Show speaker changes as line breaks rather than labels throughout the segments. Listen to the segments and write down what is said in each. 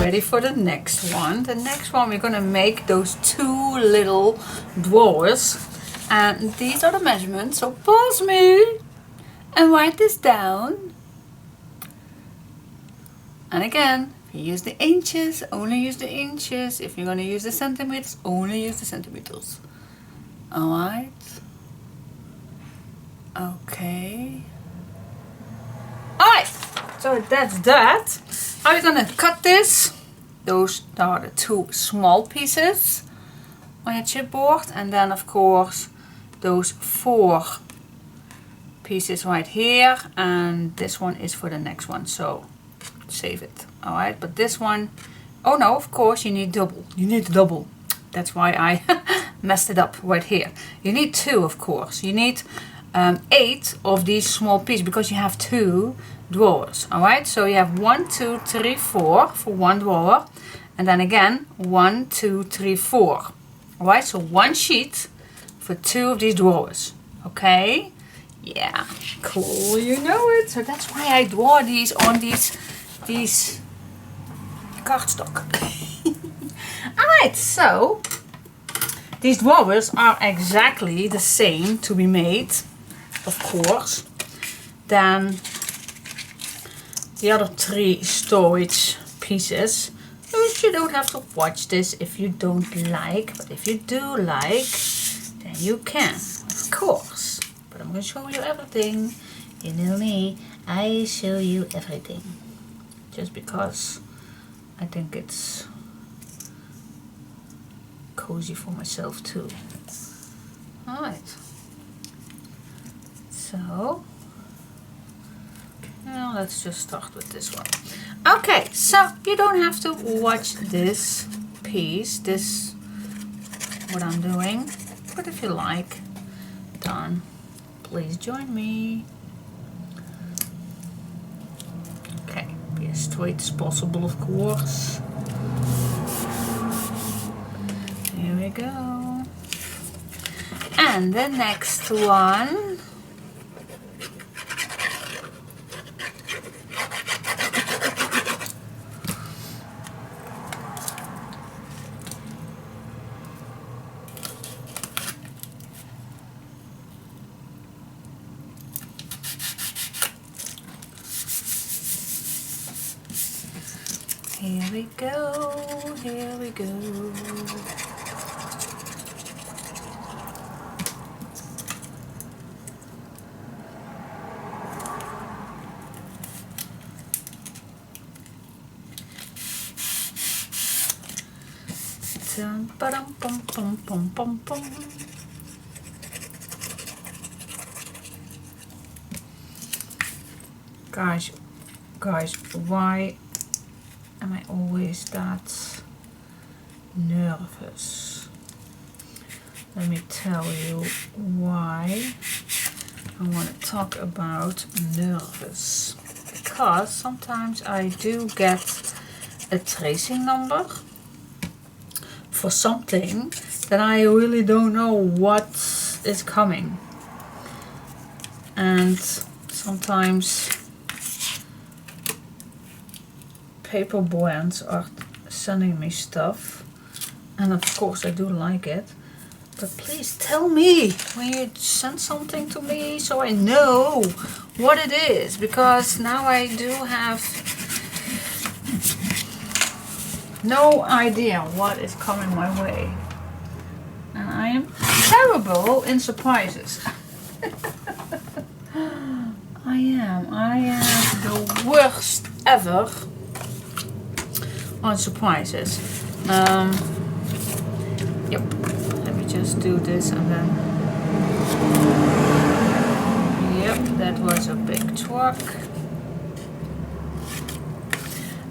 ready for the next one. The next one we're gonna make those 2 little drawers, and these are the measurements, so pause me and write this down. And again, if you use the inches, only use the inches. If you're gonna use the centimeters, only use the centimeters. Alright. Okay. Alright, so that's that. How are you gonna cut this? Those are the 2 small pieces on your chipboard, and then of course those 4 pieces right here, and this one is for the next one, so save it. Alright, but this one, oh no, of course you need double. You need double. That's why I messed it up right here. You need 2, of course. You need 8 of these small pieces because you have 2 drawers. Alright, so you have 1, 2, 3, 4 for 1 drawer, and then again 1, 2, 3, 4. Alright, so 1 sheet for 2 of these drawers. Okay, yeah, cool, you know it. So that's why I draw these on these cardstock. Alright, so these drawers are exactly the same to be made, of course, than the other 3 storage pieces. But you don't have to watch this if you don't like, but if you do like, then you can, of course. But I'm going to show you everything. You know me, I show you everything. Just because I think it's cozy for myself too. Alright. So, now let's just start with this one. Okay, so you don't have to watch this piece, this what I'm doing, but if you like, then please join me. Okay, be as straight as possible, of course. Here we go. And the next one. Here we go, here we go. Dum, ba-dum, bum, bum, bum, bum, bum. Guys, why am I always that nervous? Let me tell you why I want to talk about nervous. Because sometimes I do get a tracing number for something that I really don't know what is coming. And sometimes paper brands are sending me stuff, and of course I do like it, but please tell me when you send something to me so I know what it is, because now I do have no idea what is coming my way, and I am terrible in surprises. I am the worst ever on surprises. Yep, let me just do this and then. Yep, that was a big truck.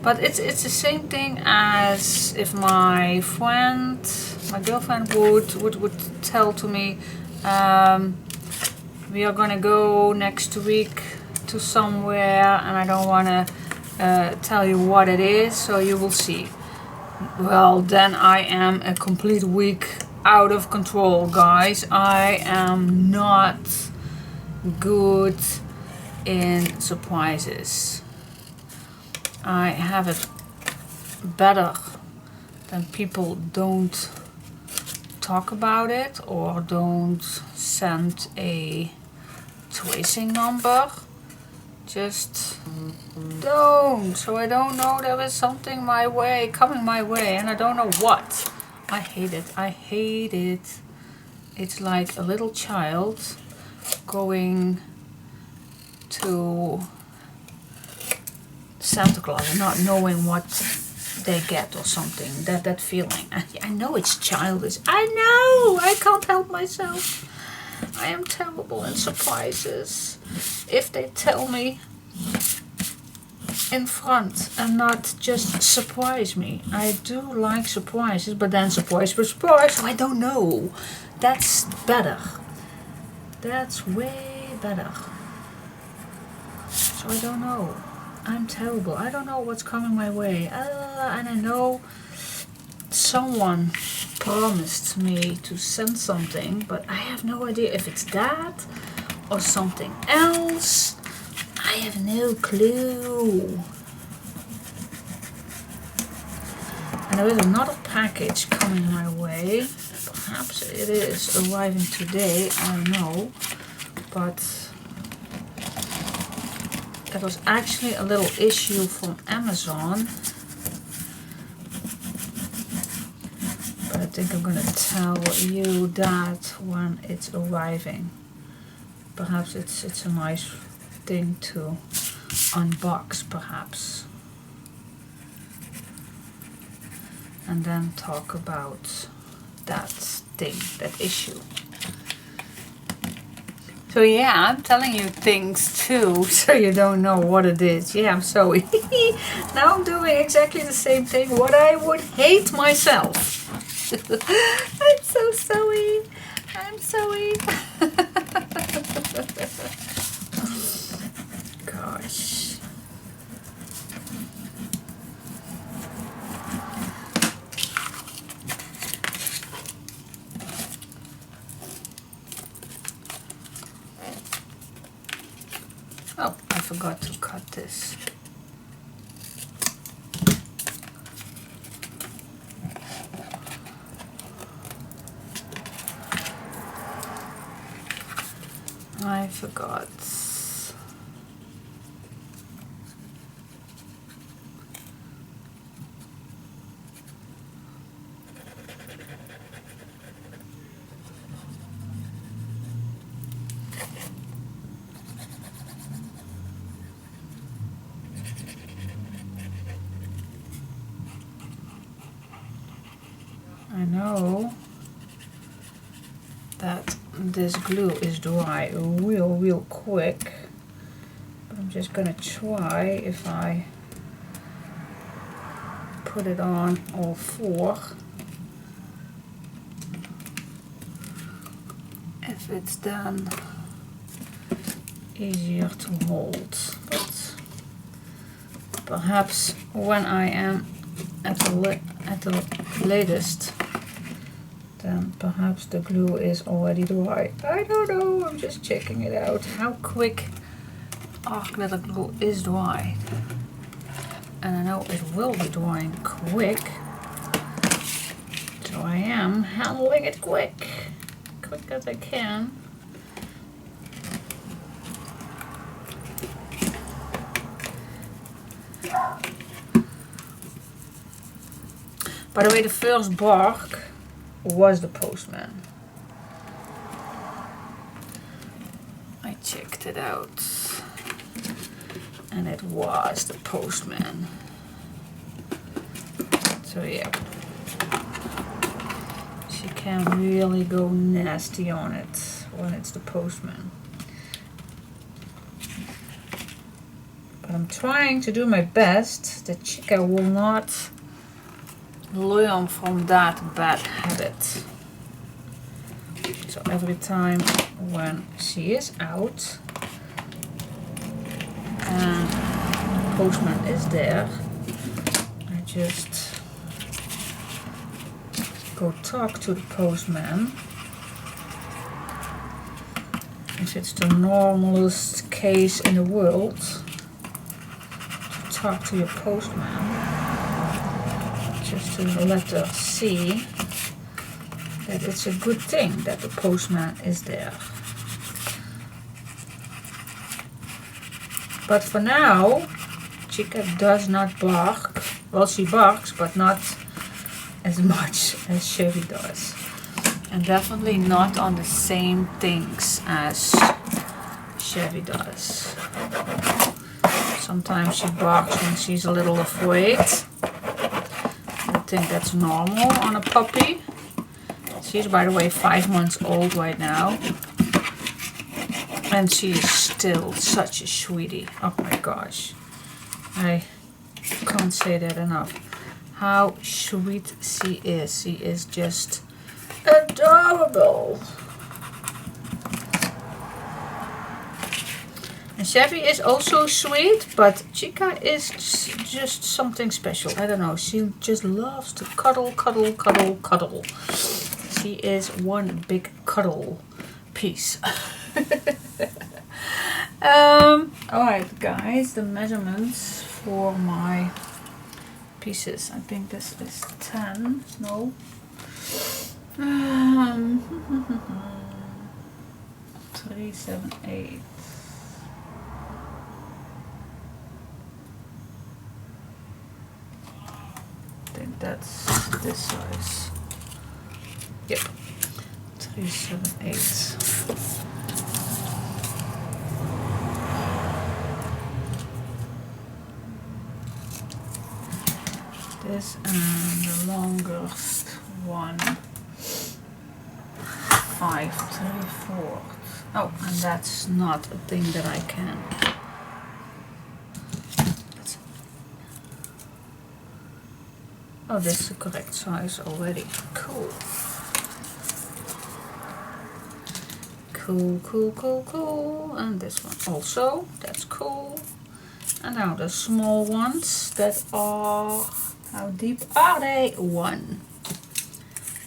But it's the same thing as if my girlfriend would tell to me, we are gonna go next week to somewhere, and I don't wanna tell you what it is, so you will see. Well, then I am a complete week out of control, guys. I am not good in surprises. I have it better than people don't talk about it or don't send a tracing number. Just don't. So I don't know, there is something coming my way, and I don't know what. I hate it. I hate it. It's like a little child going to Santa Claus and not knowing what they get or something. That feeling. I know it's childish. I know. I can't help myself. I am terrible in surprises. If they tell me in front and not just surprise me. I do like surprises, but then surprise, so I don't know. That's better. That's way better. So I don't know. I'm terrible. I don't know what's coming my way. And I know someone promised me to send something, but I have no idea if it's that or something else. I have no clue. And there is another package coming my way. Perhaps it is arriving today, I don't know. But that was actually a little issue from Amazon. But I think I'm going to tell you that when it's arriving. Perhaps it's a nice thing to unbox, perhaps. And then talk about that thing, that issue. So yeah, I'm telling you things too, so you don't know what it is. Yeah, I'm sorry. Now I'm doing exactly the same thing, what I would hate myself. I'm so sorry. I'm sorry. Gosh. Oh, I forgot to cut this. I forgot. I know that this glue is dry real quick, but I'm just gonna try if I put it on all four, if it's then easier to hold. But perhaps when I am at the latest, then perhaps the glue is already dry. I don't know, I'm just checking it out, how quick our glitter glue is dry. And I know it will be drying quick, so I am handling it quick as I can. By the way, the first bark was the postman. I checked it out and it was the postman. So yeah, she can really go nasty on it when it's the postman. But I'm trying to do my best that Chica will not learn from that bad habit. So every time when she is out and the postman is there, I just go talk to the postman. If it's the normalest case in the world to talk to your postman, just to let her see that it's a good thing that the postman is there. But for now, Chica does not bark. Well, she barks, but not as much as Chevy does. And definitely not on the same things as Chevy does. Sometimes she barks when she's a little afraid. I think that's normal on a puppy. She's, by the way, 5 months old right now. And she is still such a sweetie. Oh my gosh. I can't say that enough. How sweet she is. She is just adorable. And Chevy is also sweet, but Chica is just something special. I don't know. She just loves to cuddle, cuddle, cuddle, cuddle. She is one big cuddle piece. Alright guys, the measurements for my pieces. I think this is 10. No. 3, 7, 8. I think that's this size. Yep. 3, 7, 8. This and the longest one, 5, 3/4. Oh, and that's not a thing that I can. Oh, this is the correct size already. Cool. Cool, cool, cool, cool. And this one also. That's cool. And now the small ones that are, how deep are they? 1.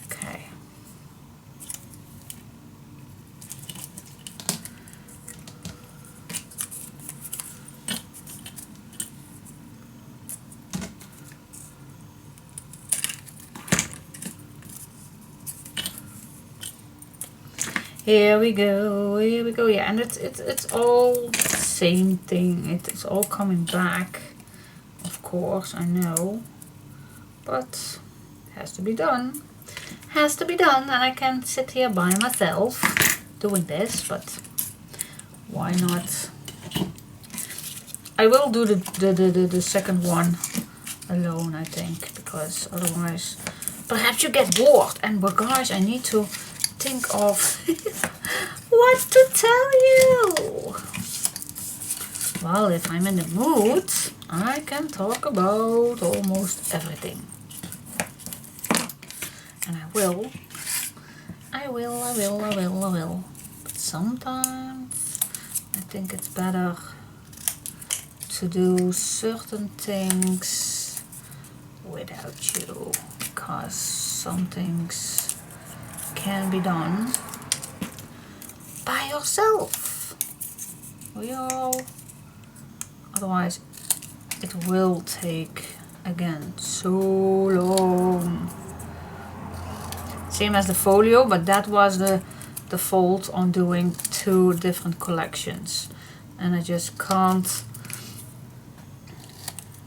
Okay. Here we go, here we go. Yeah, and it's all the same thing. It's all coming back, of course, I know. But it has to be done. Has to be done, and I can sit here by myself doing this, but why not? I will do the second one alone, I think, because otherwise perhaps you get bored. And but guys, I need to think of what to tell you. Well, if I'm in the mood, I can talk about almost everything. And I will. But sometimes I think it's better to do certain things without you, because some things can be done by yourself. We all. Otherwise, it will take again so long. Same as the folio, but that was the fault on doing 2 different collections, and I just can't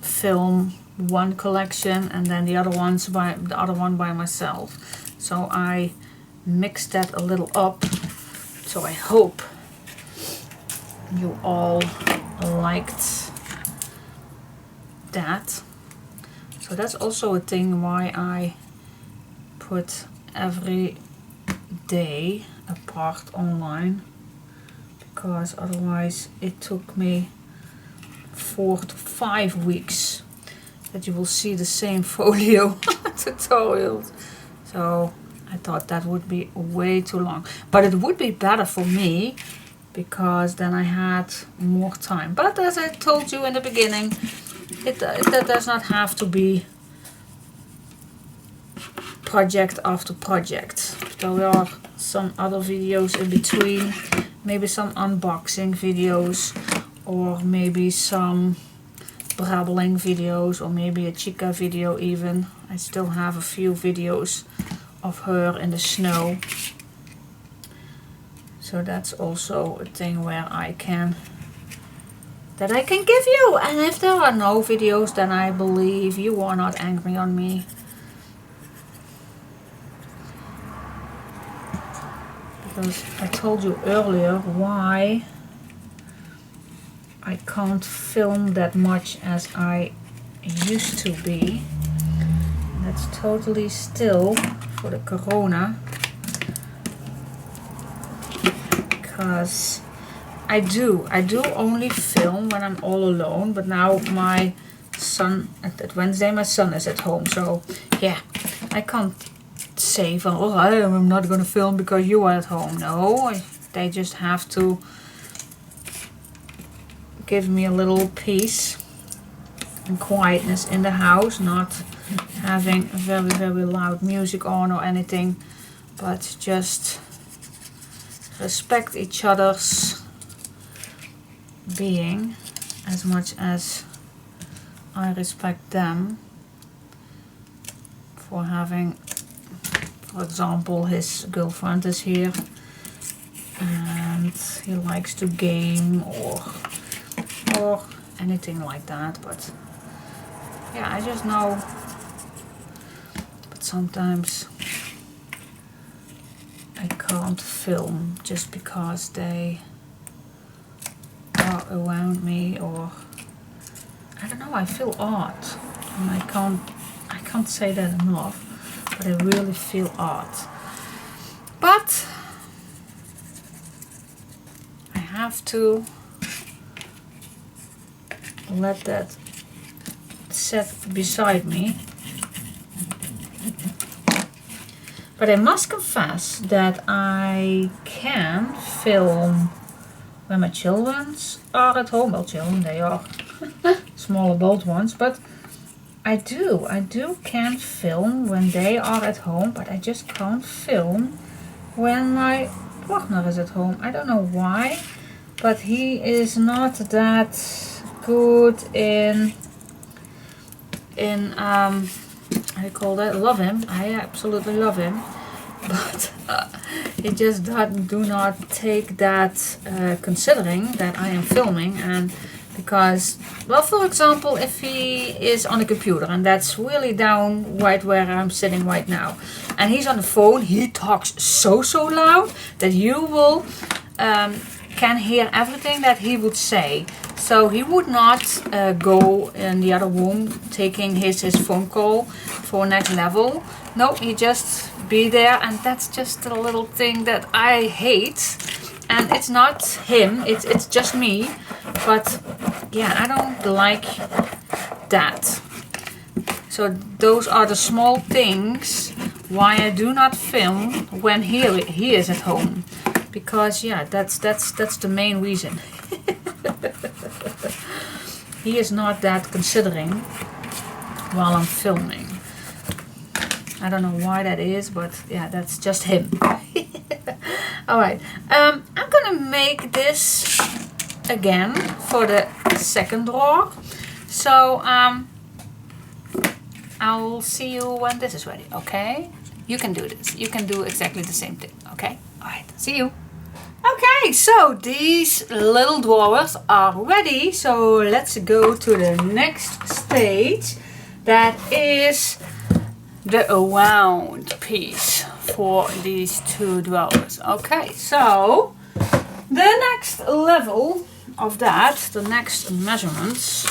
film one collection and then the other one by myself. So I mixed that a little up. So I hope you all liked that. So that's also a thing why I put every day a part online, because otherwise it took me 4 to 5 weeks that you will see the same folio tutorials. So I thought that would be way too long, but it would be better for me because then I had more time. But as I told you in the beginning, that does not have to be project after project. There are some other videos in between, maybe some unboxing videos, or maybe some brabbling videos, or maybe a chica video even. I still have a few videos of her in the snow. So that's also a thing where I can give you. And if there are no videos, then I believe you are not angry on me. Because I told you earlier why I can't film that much as I used to be. That's totally still for the corona. Because I do only film when I'm all alone, but now my son, at Wednesday my son is at home, so yeah, I can't say, oh, I'm not gonna film because you are at home. No, they just have to give me a little peace and quietness in the house, not having very, very loud music on or anything, but just respect each other's being as much as I respect them for having, for example, his girlfriend is here and he likes to game or anything like that, but yeah, I just know, but sometimes I can't film just because they are around me, or I don't know, I feel odd, and I can't say that enough, but I really feel odd. But I have to let that sit beside me. But I must confess that I can film when my children are at home. Well, children, they are small adult ones, but I can film when they are at home, but I just can't film when my partner is at home. I don't know why, but he is not that good in how do you call that? Love him. I absolutely love him, but he just do not take that considering that I am filming. And because, well, for example, if he is on a computer, and that's really down right where I'm sitting right now, and he's on the phone, he talks so loud that you will can hear everything that he would say. So he would not go in the other room taking his phone call for next level. No, he just be there, and that's just a little thing that I hate. And it's not him, it's just me. But yeah, I don't like that. So those are the small things why I do not film when he is at home. Because yeah, that's the main reason. He is not that considering while I'm filming. I don't know why that is, but yeah, that's just him. Alright, I'm gonna make this again for the second drawer. So I'll see you when this is ready, okay? You can do this. You can do exactly the same thing, okay? Alright, see you. Okay, so these little drawers are ready. So let's go to the next stage. That is the round piece for these two drawers. Okay, so the next level of that, the next measurements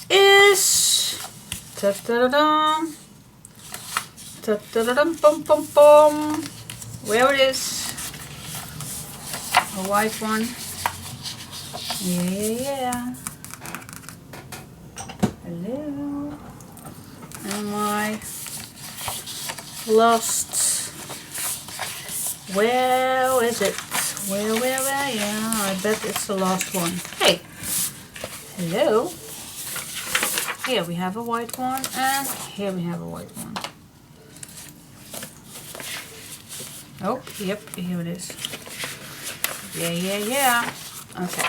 is ta-da-da-dum, ta-da-da-dum, pum-pum-pum. Where it is? A white one. Yeah. Hello. And my lost. Where is it? Where? Yeah, I bet it's the last one. Hey. Hello. Here we have a white one, and here we have a white one. Oh, yep, here it is. Yeah. Okay.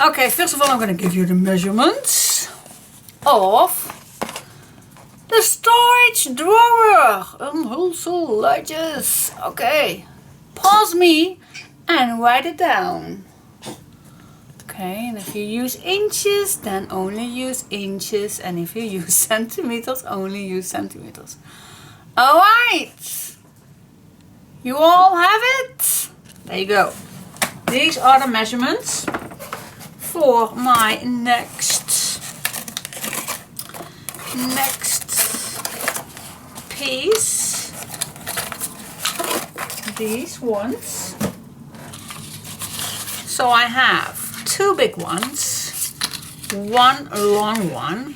Okay, first of all I'm going to give you the measurements of the storage drawer and also larges. Okay, pause me and write it down. Okay, and if you use inches, then only use inches, and if you use centimeters, only use centimeters. Alright, you all have it? There you go. These are the measurements for my next piece. These ones. So I have 2 big ones, 1 long one,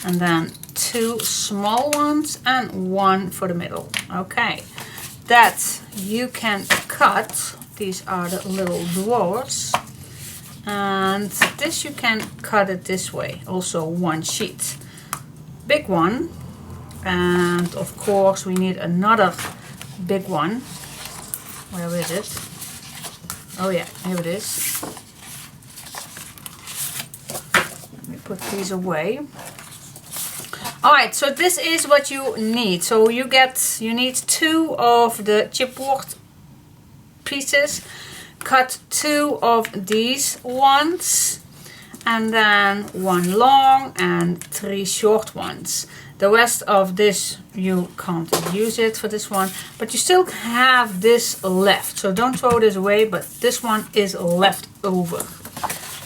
and then 2 small ones and 1 for the middle. Okay, that you can cut. These are the little drawers, and this you can cut it this way, also 1 sheet. Big one, and of course we need another big one. Where is it? Oh yeah, here it is. Let me put these away. Alright, so this is what you need. So you need 2 of the chipboard pieces. Cut 2 of these ones, and then 1 long and 3 short ones. The rest of this you can't use it for this one, but you still have this left. So don't throw this away, but this one is left over.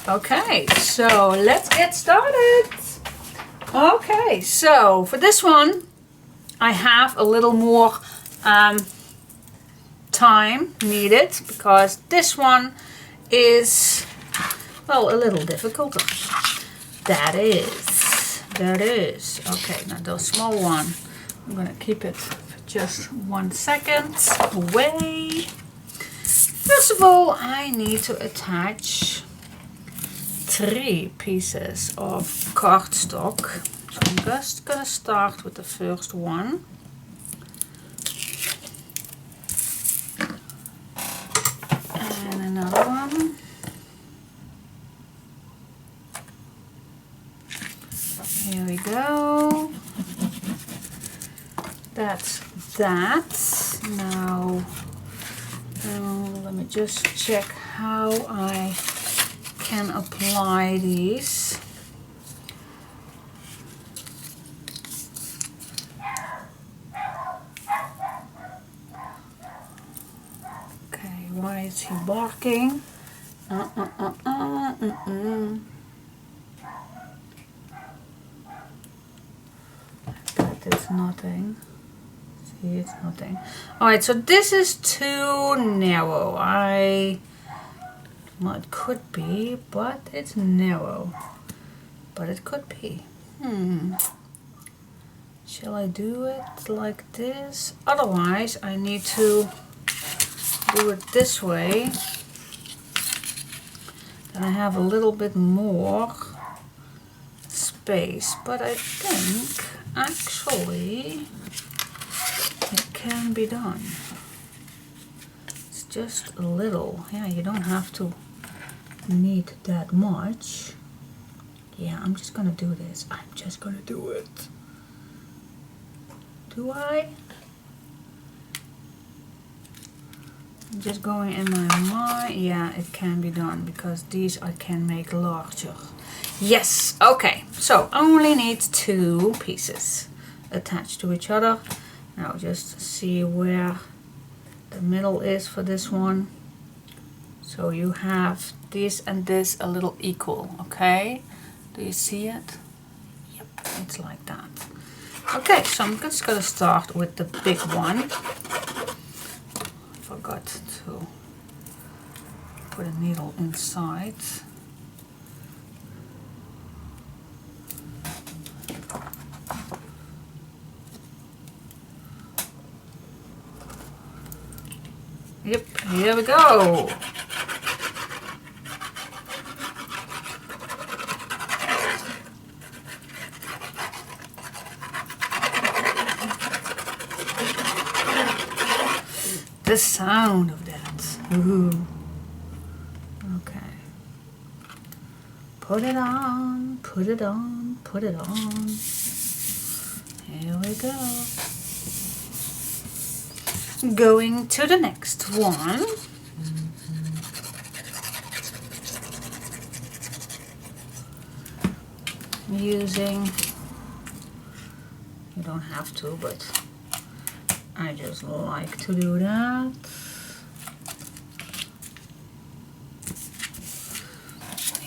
Okay, so let's get started. Okay, so for this one I have a little more time needed, because this one is, well, a little difficult. That is. Okay, now the small one, I'm gonna keep it for just 1 second away. First of all, I need to attach 3 pieces of cardstock. So I'm just gonna start with the first one. And another one. Here we go. That's that. Now, let me just check how I can apply these. Okay, why is he barking? That is nothing. See, it's nothing. Alright, so this is too narrow. Well, it could be, but it's narrow. But it could be. Shall I do it like this? Otherwise, I need to do it this way. Then I have a little bit more space. But I think, actually, it can be done. It's just a little. Yeah, you don't have to need that much. Yeah, I'm just gonna do this. I'm just gonna do it. Do I? I'm just going in my mind. Yeah, it can be done, because these I can make larger. Yes, okay. So only need 2 pieces attached to each other. Now just see where the middle is for this one. So you have this and this a little equal, okay? Do you see it? Yep, it's like that. Okay, so I'm just gonna start with the big one. I forgot to put a needle inside. Yep, here we go. The sound of that. Ooh. Okay. put it on, put it on, put it on. Here we go. Going to the next one. Using, you don't have to, but I just like to do that.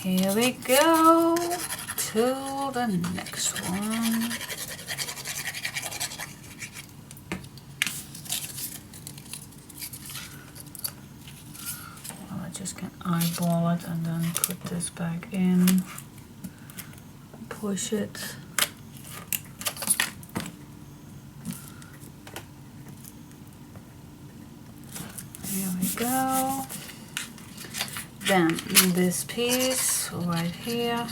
Here we go to the next one. Well, I just can eyeball it and then put this back in. Push it. Here we go. Then this piece right here.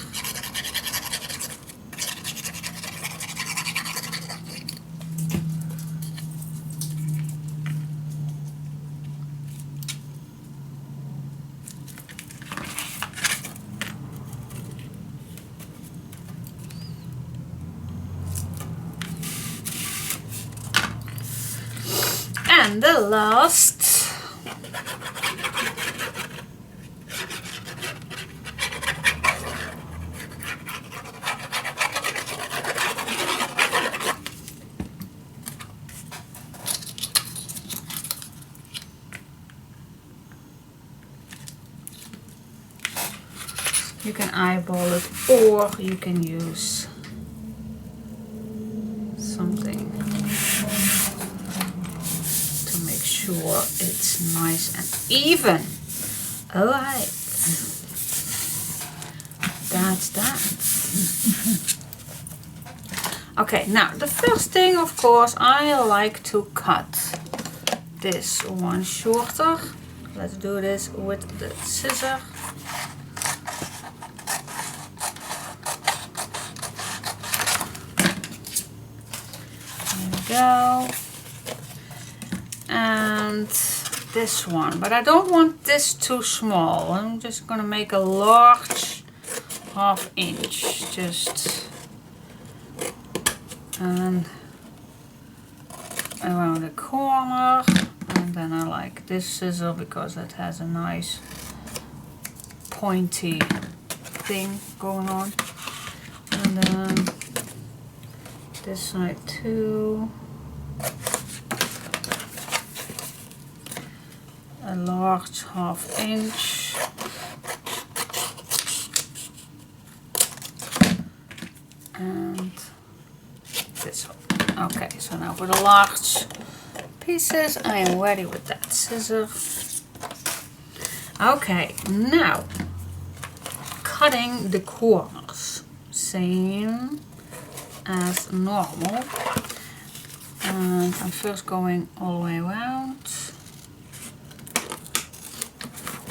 And the last you can eyeball it, or you can use something to make sure it's nice and even. Alright, that's that. Okay, now the first thing, of course, I like to cut this one shorter. Let's do this with the scissor. Go. And this one, but I don't want this too small. I'm just gonna make a large 1/2 inch, just and around the corner. And then I like this scissor because it has a nice pointy thing going on. And then this side too. A large 1/2 inch. And this one. Okay, so now for the large pieces, I am ready with that scissor. Okay, now cutting the corners. Same as normal, and I'm first going all the way around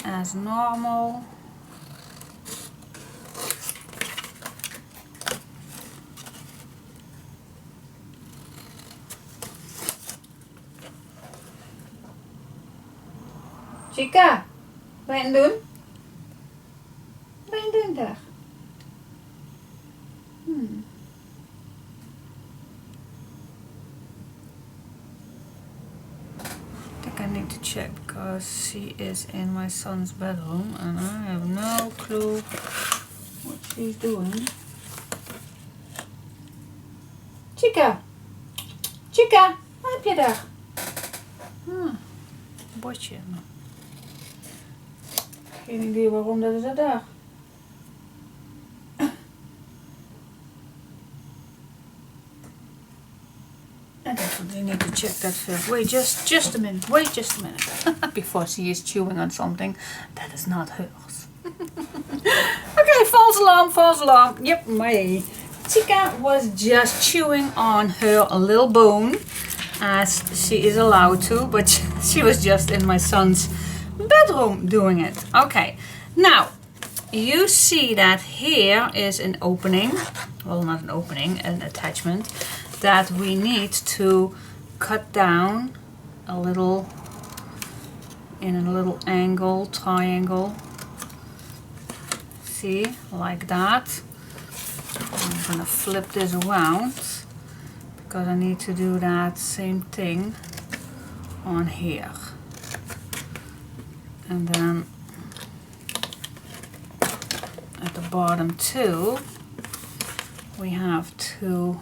as normal. Chica, wat ben je aan het doen? Wat ben je aan het doen daar? I need to check because she is in my son's bedroom and I have no clue what she's doing. Chica! Chica! Wat heb je daar? Een bordje. Geen idee waarom dat is dat daar. I definitely need to check that first. Wait just a minute. Wait just a minute. Before she is chewing on something that is not hers. Okay, false alarm, false alarm. Yep, my Chica was just chewing on her little bone, as she is allowed to, but she was just in my son's bedroom doing it. Okay, now you see that here is an opening. Well, not an opening, an attachment that we need to cut down a little in a little angle, triangle. See, like that. I'm gonna flip this around because I need to do that same thing on here. And then at the bottom too, we have 2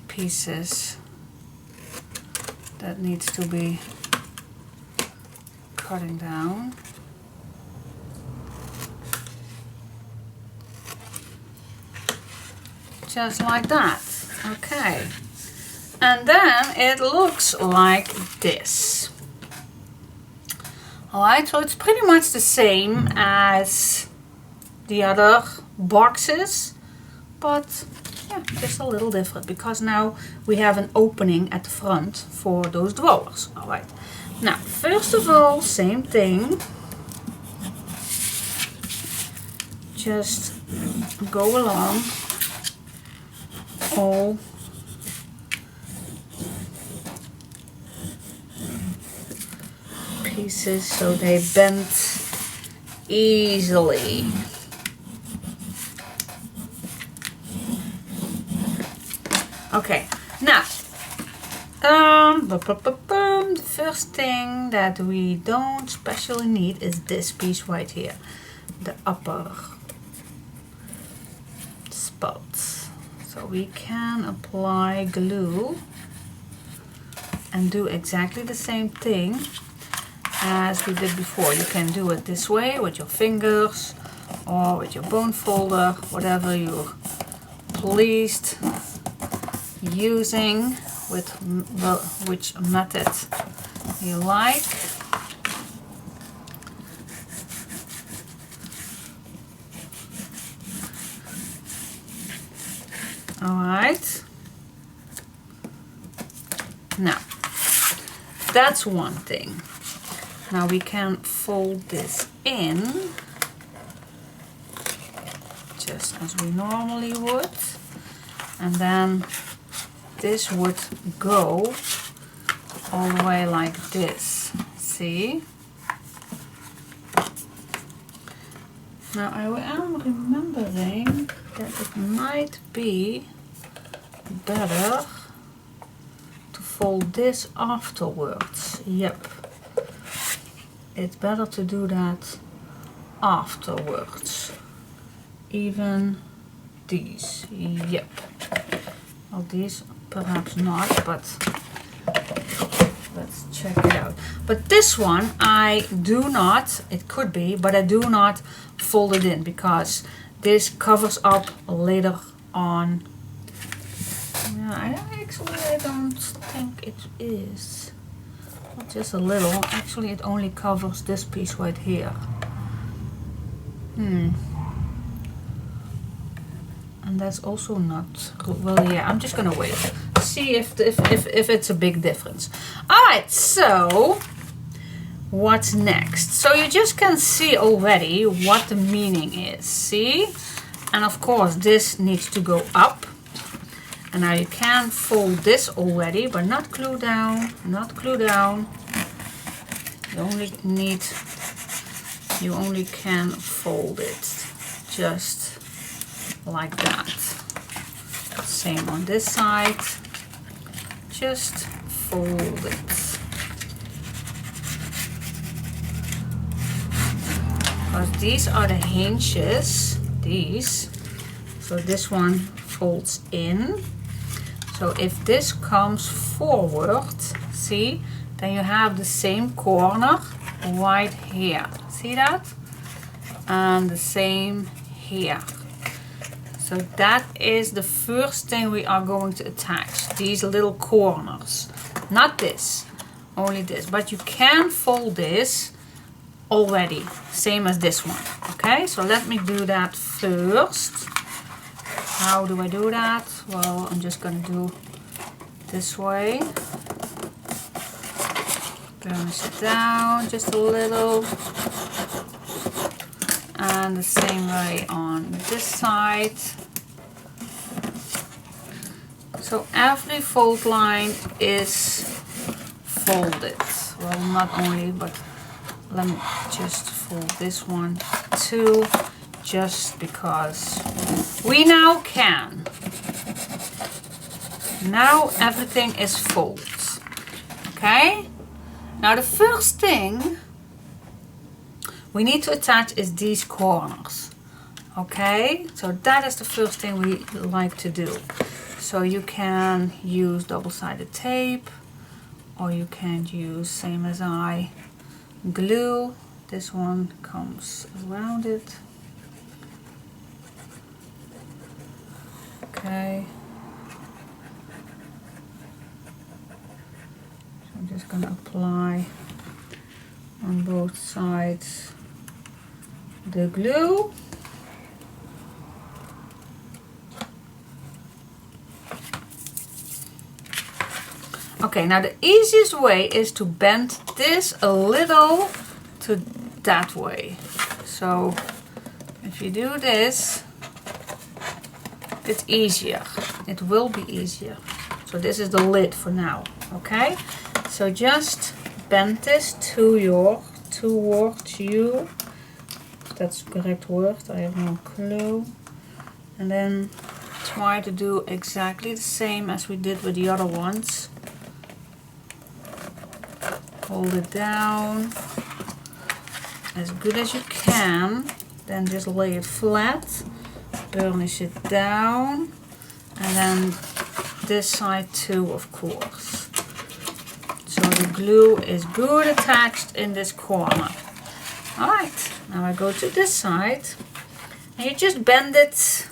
pieces that needs to be cutting down. Just like that. Okay. And then it looks like this. Alright, so it's pretty much the same as the other boxes, but yeah, just a little different because now we have an opening at the front for those drawers. Alright. Now, first of all, same thing. Just go along all pieces so they bend easily. Okay, now the first thing that we don't specially need is this piece right here, the upper spots. So we can apply glue and do exactly the same thing as we did before. You can do it this way with your fingers or with your bone folder, whatever you're pleased using, with which method you like. Alright, now that's one thing. Now we can fold this in just as we normally would, and then this would go all the way like this. See? Now I am remembering that it might be better to fold this afterwards. Yep. It's better to do that afterwards. Even these. Yep. Well, these perhaps not, but let's check it out. But this one I do not, it could be, but I do not fold it in because this covers up later on. Yeah, I don't think it is. Just a little. Actually, it only covers this piece right here. And that's also not, well, yeah, I'm just gonna wait. See if it's a big difference. Alright, so what's next? So you just can see already what the meaning is. See? And of course this needs to go up. And now you can fold this already, but not glue down, not glue down. You only can fold it just like that. Same on this side. Just fold it. Because these are the hinges, these. So this one folds in. So if this comes forward, see, then you have the same corner right here. See that? And the same here. So that is the first thing we are going to attach, these little corners. Not this, only this. But you can fold this already, same as this one. Okay, so let me do that first. How do I do that? Well, I'm just going to do this way. Burnish it down just a little. And the same way on this side. So every fold line is folded. Well, not only, but let me just fold this one too. just because we now can. Now everything is folded. Okay? Now the first thing we need to attach is these corners. Okay? So that is the first thing we like to do. So you can use double-sided tape, or you can use, same as I, glue. This one comes around it. Okay. So I'm just going to apply on both sides the glue. Okay, now the easiest way is to bend this a little to that way. So if you do this, it's easier. It will be easier. So this is the lid for now. Okay, so just bend this towards you. That's the correct word, I have no clue. And then try to do exactly the same as we did with the other ones. Hold it down as good as you can, then just lay it flat, burnish it down, and then this side too, of course. So the glue is good attached in this corner. Alright, now I go to this side, and you just bend it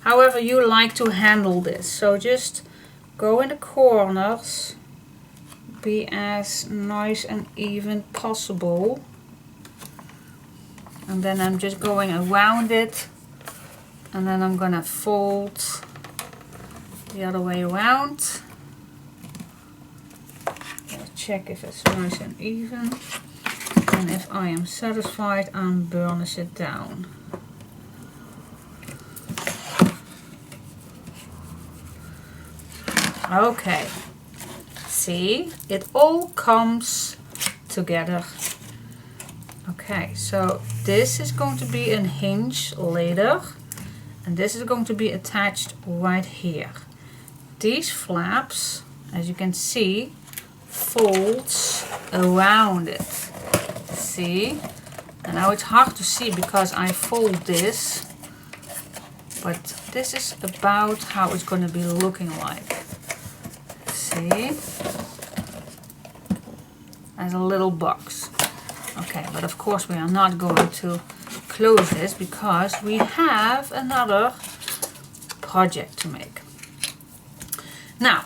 however you like to handle this. So just go in the corners, be as nice and even possible, and then I'm just going around it, and then I'm gonna fold the other way around. I'll check if it's nice and even, and if I am satisfied, I'll burnish it down. Okay. See, it all comes together. Okay, so this is going to be a hinge later, and this is going to be attached right here. These flaps, as you can see, folds around it. See? And now it's hard to see because I fold this, but this is about how it's going to be looking like. See? As a little box. Okay, but of course we are not going to close this because we have another project to make. Now,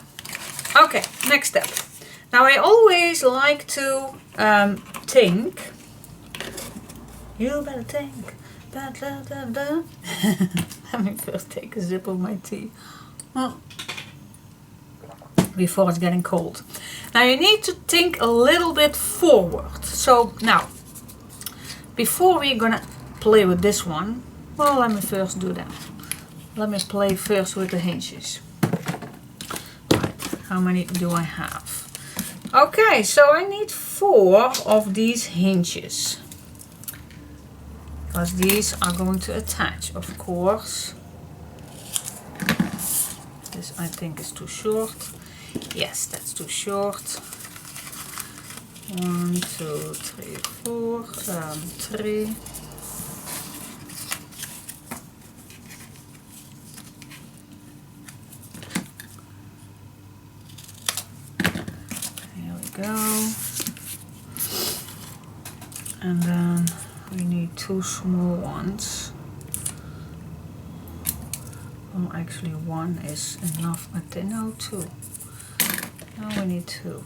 okay, next step. Now I always like to think. You better think. Da, da, da, da. Let me first take a sip of my tea. Oh. Before it's getting cold. Now you need to think a little bit forward. So now, before we're gonna play with this one, well, let me first do that. Let me play first with the hinges. Right, how many do I have? Okay, so I need 4 of these hinges. Because these are going to attach, of course. This I think is too short. Yes, that's too short. 1, 2, 3, 4, 3. Here we go. And then we need 2 small ones. Oh, actually 1 is enough. I think no, 2. Now we need 2.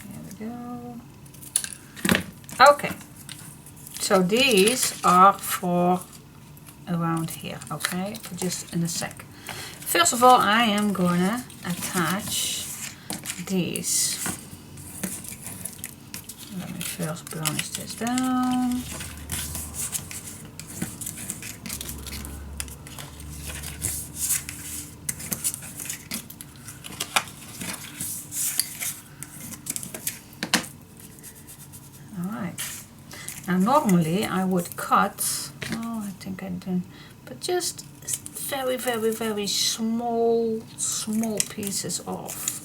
There we go. Okay. So these are for around here, okay? Just in a sec. First of all, I am gonna attach these. Let me first burnish this down. Now normally I would cut, oh I think I didn't, but just very, very, very small pieces off.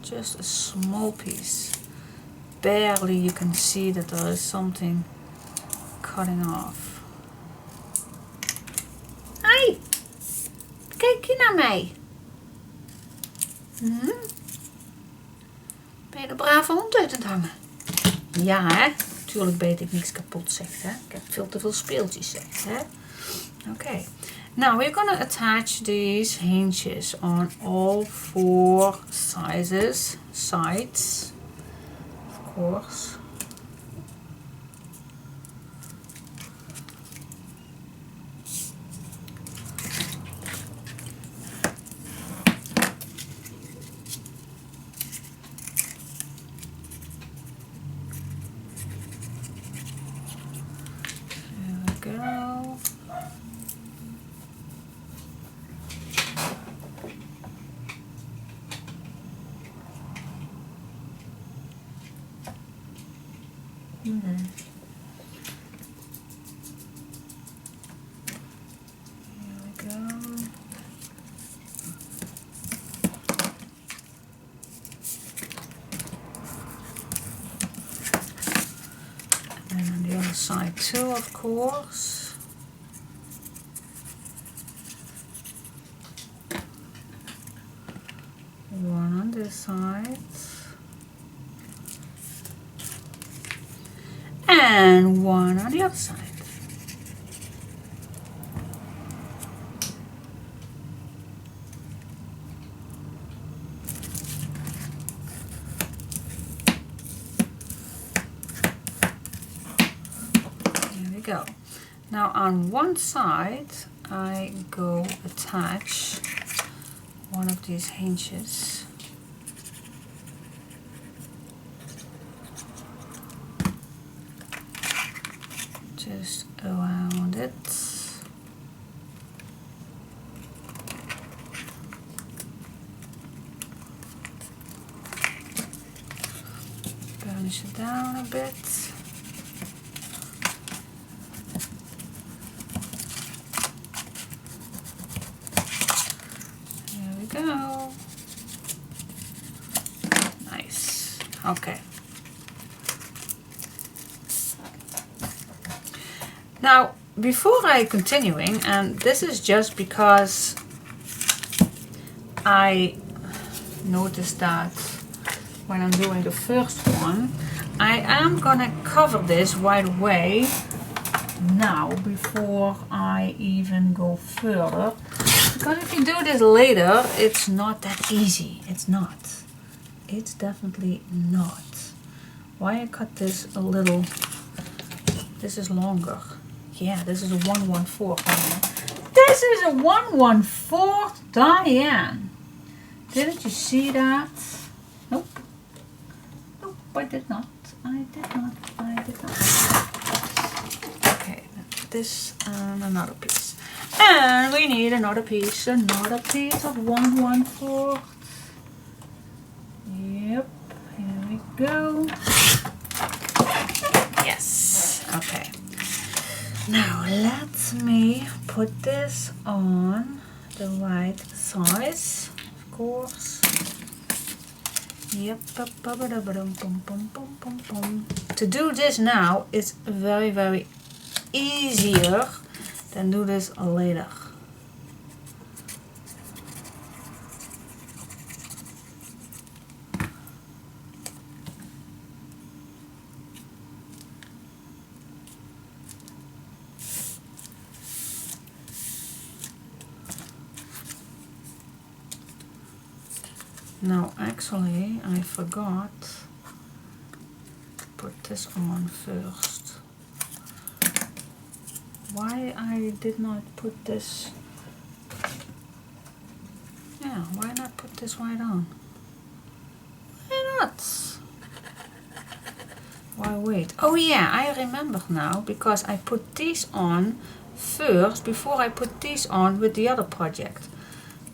Just a small piece. Barely you can see that there is something cutting off. Hey! Kijk je naar mij? Ben je de brave hond uit het hangen? Ja hè? Tuurlijk beet ik niks kapot zegt hè. Ik heb veel te veel speeltjes zegt hè. Okay. Now we're gonna attach these hinges on all 4 sides, of course. Side too, of course. One on this side. And one on the other side. Go. Now on one side I go attach one of these hinges. Just around it. Burnish it down a bit. Go. Nice. Okay. Now, before I continuing, and this is just because I noticed that when I'm doing the first one, I am gonna cover this right away now before I even go further. Because if you do this later, it's not that easy. It's not. It's definitely not. Why I cut this a little, this is longer. Yeah, this is a 1/1/4 Diane. This is a 1/1/4 Diane. Didn't you see that? Nope. Nope, I did not. I did not. Okay, this and another piece. And we need another piece of 1/1/4. Yep, here we go. Yes, okay. Now let me put this on the right size, of course. Yep. To do this now is very, very easier than do this later. Now actually I forgot to put this on first. Why I did not put this, yeah, why not put this right on? Why not? Why wait? Oh yeah, I remember now, because I put these on first before I put these on with the other project,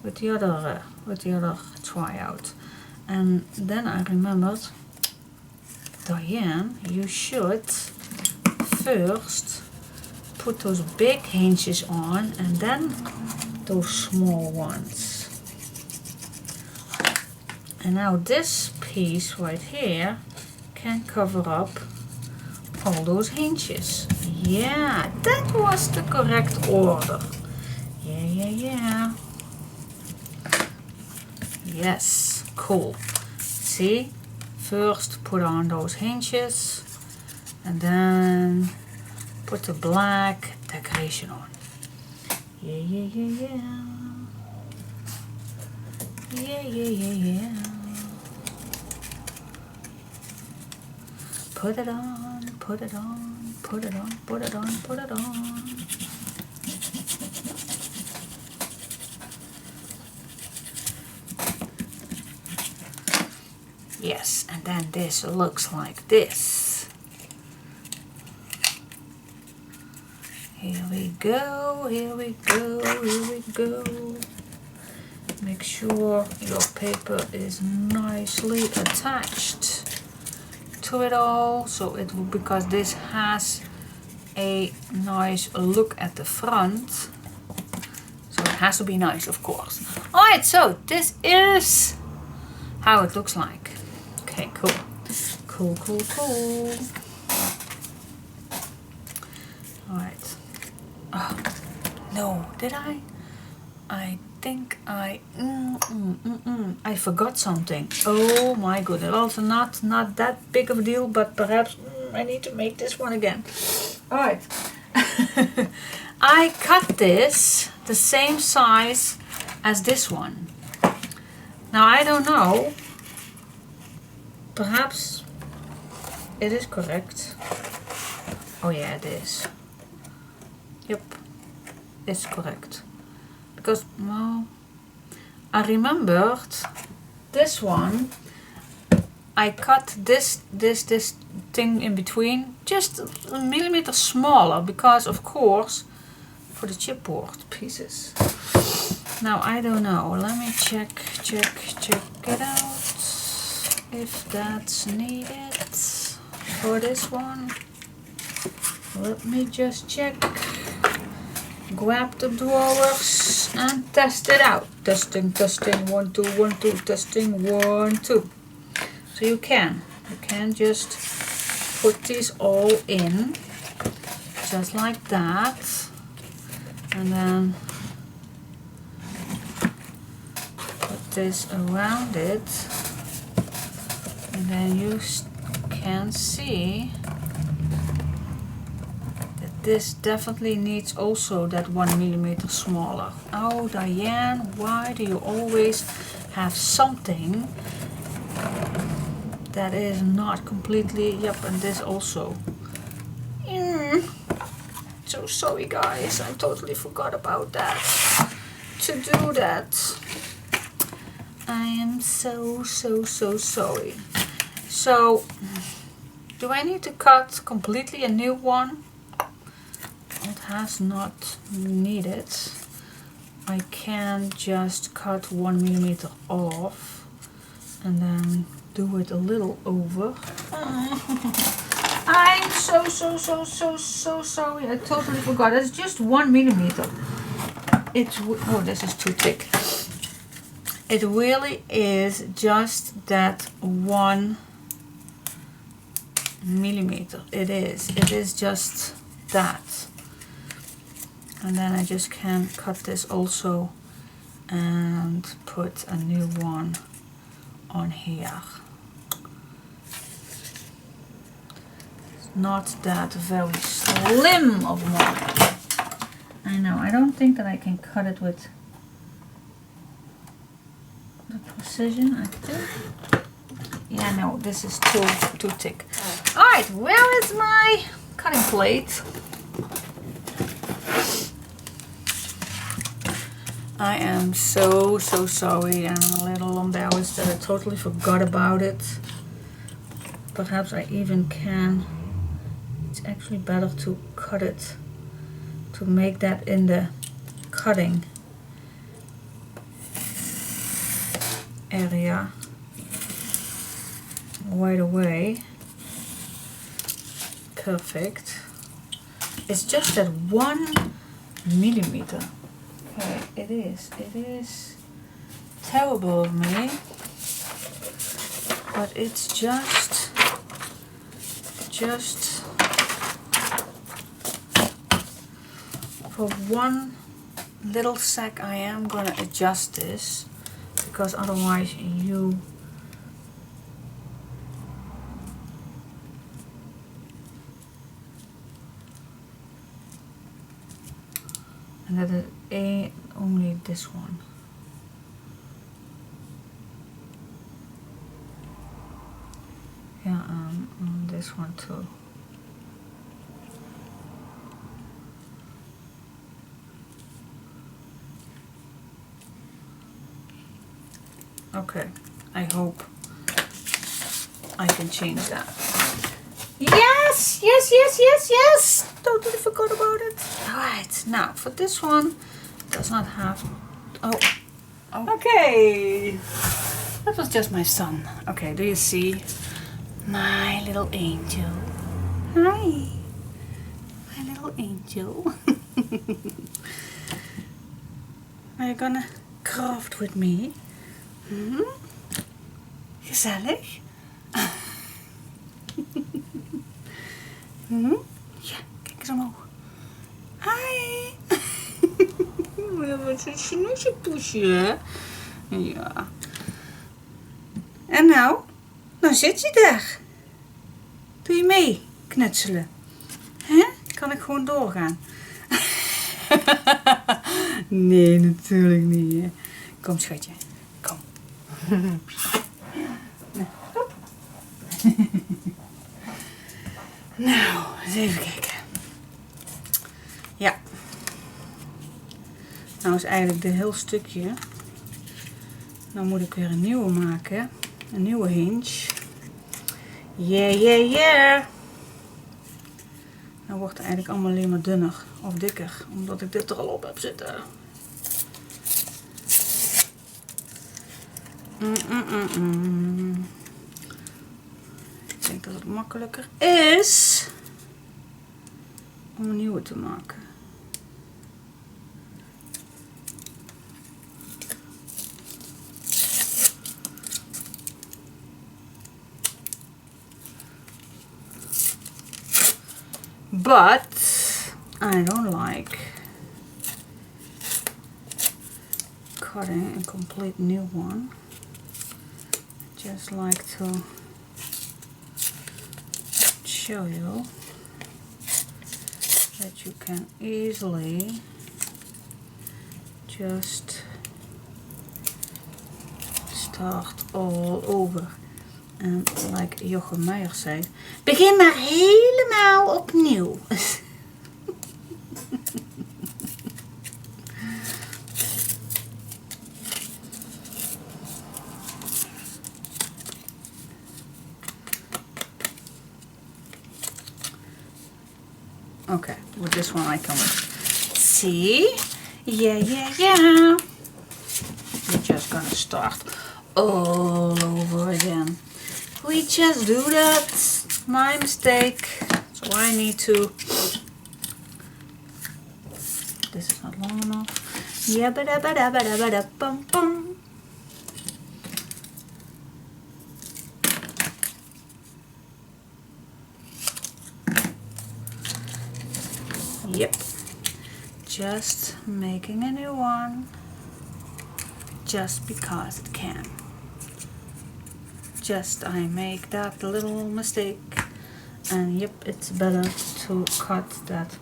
with the other tryout. And then I remembered, Diane, you should first put those big hinges on and then those small ones. And now this piece right here can cover up all those hinges. Yeah, that was the correct order. Yeah. Yes, cool. See, first put on those hinges and then put the black decoration on. Yeah. Put it on, put it on, put it on, put it on, put it on. Yes, and then this looks like this. Here we go, here we go, here we go. Make sure your paper is nicely attached to it all, so it will, because this has a nice look at the front, so it has to be nice, of course. Alright, so this is how it looks like. Okay, cool. Alright. Oh, no, did I? I think I forgot something. Oh my goodness. Also not that big of a deal, but perhaps I need to make this one again. Alright. I cut this the same size as this one. Now I don't know. Perhaps it is correct. Oh yeah, it is. Yep, it's correct. Because, well, I remembered this one. I cut this thing in between just a millimeter smaller because, of course, for the chipboard pieces. Now I don't know. Let me check it out if that's needed for this one. Let me just check. Grab the drawers and test it out. Testing, 1, 2, 1, 2, testing, 1, 2. So you can just put these all in, just like that, and then put this around it, and then you can see this definitely needs also that 1 millimeter smaller. Oh, Diane, why do you always have something that is not completely, yep, and this also. So sorry guys, I totally forgot about that. To do that. I am so sorry. So, do I need to cut completely a new one? It has not needed. I can just cut 1 millimeter off and then do it a little over. I'm so sorry. I totally forgot. It's just 1 millimeter. Oh, this is too thick. It really is just that 1 millimeter. It is just that. And then I just can cut this also and put a new one on here. It's not that very slim of one. I know, I don't think that I can cut it with the precision, I think. Yeah, no, this is too thick. Alright, where is my cutting plate? I am so sorry, and I'm a little embarrassed that I totally forgot about it. Perhaps I even can. It's actually better to cut it, to make that in the cutting area right away. Perfect. It's just that 1 millimeter. Okay, it is terrible of me, but it's just for one little sec I am gonna adjust this, because otherwise you and that is only this one. Yeah, this one too. Okay, I hope I can change that. Yes, yes, yes, yes, yes! Totally forgot about it. Alright, now for this one, does not have... Oh, okay. That was just my son. Okay, do you see? My little angel. Hi, my little angel. Are you gonna craft with me? Gezellig? Ja, kijk eens omhoog. Hi! Wat een snoesjepoesje, hè? Ja. En nou zit je daar. Doe je mee knutselen? Hè? Kan ik gewoon doorgaan? Nee, natuurlijk niet. Hè? Kom schatje, kom. Nou, eens even kijken. Ja. Nou is eigenlijk dit heel stukje. Nou moet ik weer een nieuwe maken. Een nieuwe hinge. Yeah, yeah, yeah. Nou wordt het eigenlijk allemaal alleen maar dunner of dikker. Omdat ik dit er al op heb zitten. Ik denk dat het makkelijker is om een nieuwe te maken. But I don't like cutting a complete new one. I just like to show you that you can easily just start all over. En like Jochem Meijer zei, begin maar helemaal opnieuw. Okay, with this one I can see. Yeah, yeah, yeah. We're just gonna start all over again. We just do that. My mistake. So I need to. This is not long enough. Yeah, ba bum bum. Yep. Just making a new one. Just because it can. Just I make that little mistake, and yep, it's better to cut that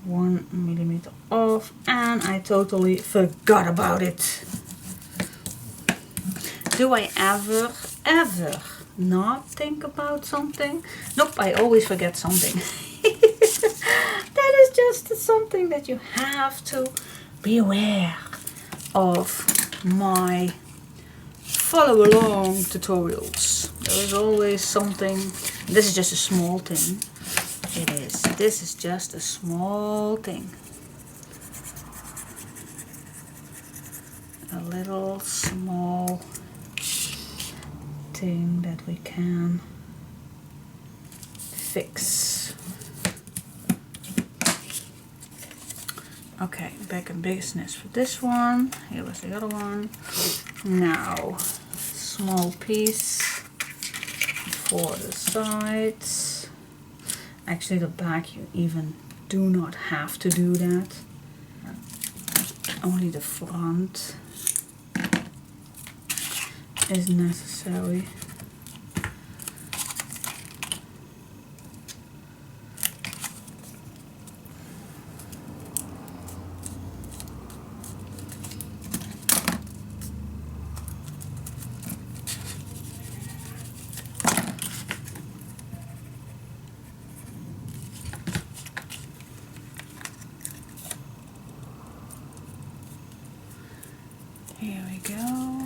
1 millimeter off, and I totally forgot about it. Do I ever not think about something? Nope, I always forget something. That is just something that you have to be aware of my follow along tutorials. There is always something. This is just a small thing. It is. This is just a small thing. A little small thing that we can fix. Okay, back in business for this one. Here was the other one. Now, small piece for the sides. Actually, the back you even do not have to do that. Only the front is necessary. Here we go.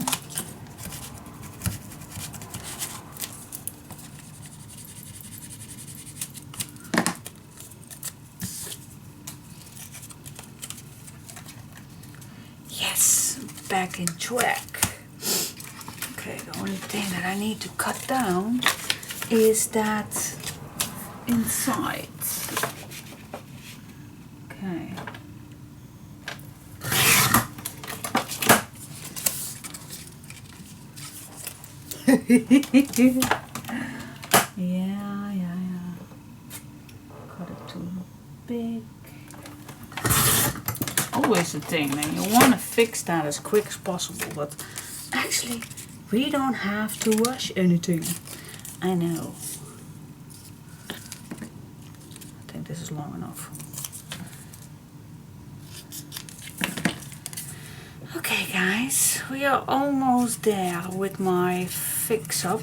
Yes, back in track. Okay, the only thing that I need to cut down is that inside. Okay. yeah. Cut it too big. Always the thing, man. You want to fix that as quick as possible, but actually, we don't have to rush anything. I know. I think this is long enough. Okay, guys, we are almost there with my fix-up.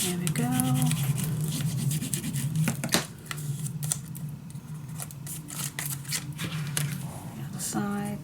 Here we go. The other side.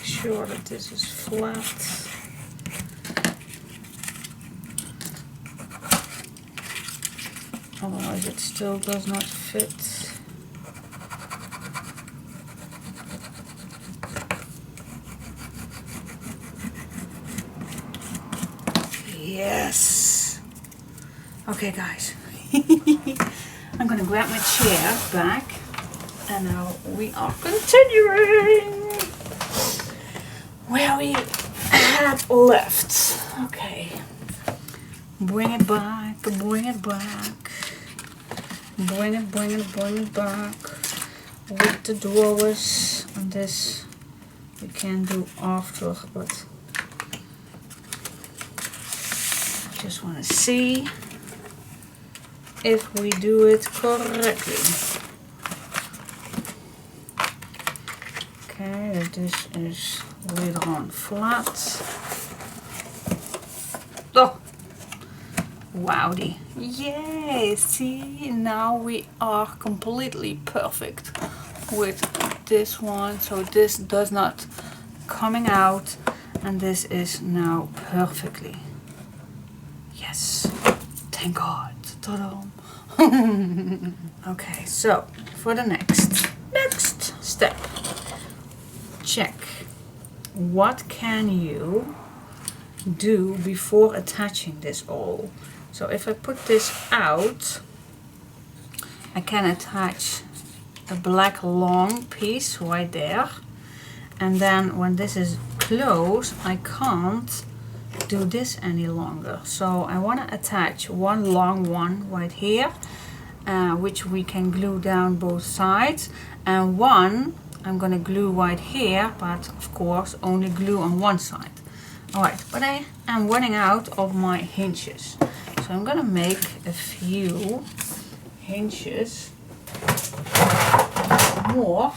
Sure that this is flat. Otherwise it still does not fit. Yes. Okay, guys. I'm gonna grab my chair back and now we are continuing where we had left. Okay. Bring it back, bring it back. Bring it back. With the drawers. And this we can do after, but I just want to see if we do it correctly. Okay, this is later on flat. Oh, wowdy. Yay, see, now we are completely perfect with this one. So this does not coming out and this is now perfectly. Yes, thank God. Ta-da. Okay, so for the next step, check what can you do before attaching this all. So if I put this out, I can attach a black long piece right there, and then when this is closed I can't do this any longer. So I want to attach one long one right here, which we can glue down both sides, and one I'm gonna glue right here, but of course only glue on one side. Alright, but I am running out of my hinges. So I'm gonna make a few hinges more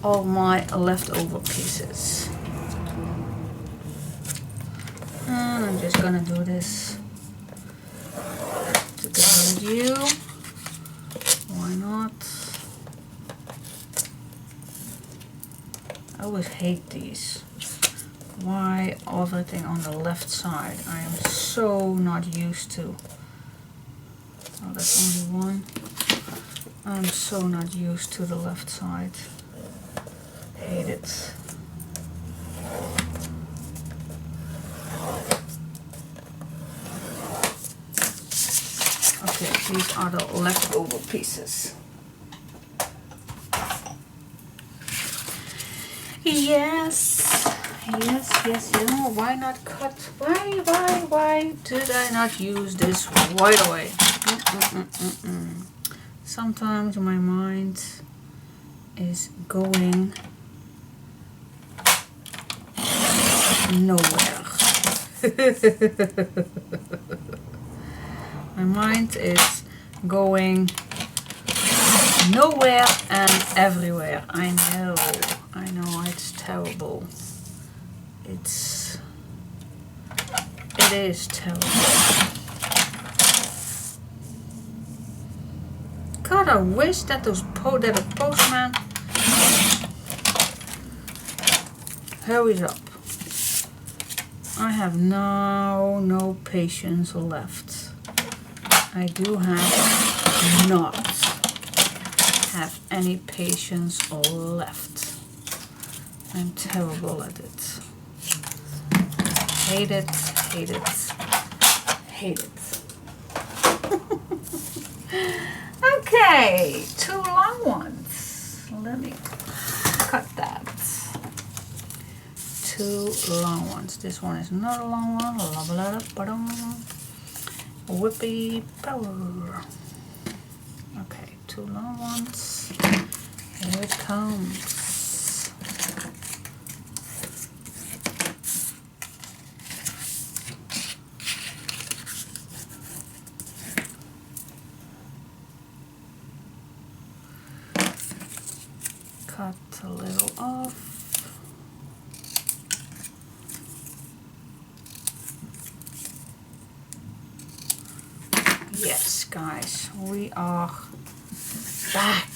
of my leftover pieces. And I'm just gonna do this together with you. Why not? I always hate these. Why everything on the left side? I am so not used to. Oh, that's only one. I'm so not used to the left side. Hate it. Okay, these are the leftover pieces. Yes, why not cut? Why did I not use this right away? Sometimes my mind is going nowhere. My mind is going nowhere and everywhere. I know, it's terrible. It is terrible. God, I wish that a postman hurries up. I have now no patience left. I do not have any patience left. I'm terrible at it. Hate it, hate it, hate it. Okay, 2 long ones. Let me cut that. 2 long ones. This one is not a long one. Whippy power. Okay, 2 long ones. Here it comes. Cut a little off. Yes, guys, we are back.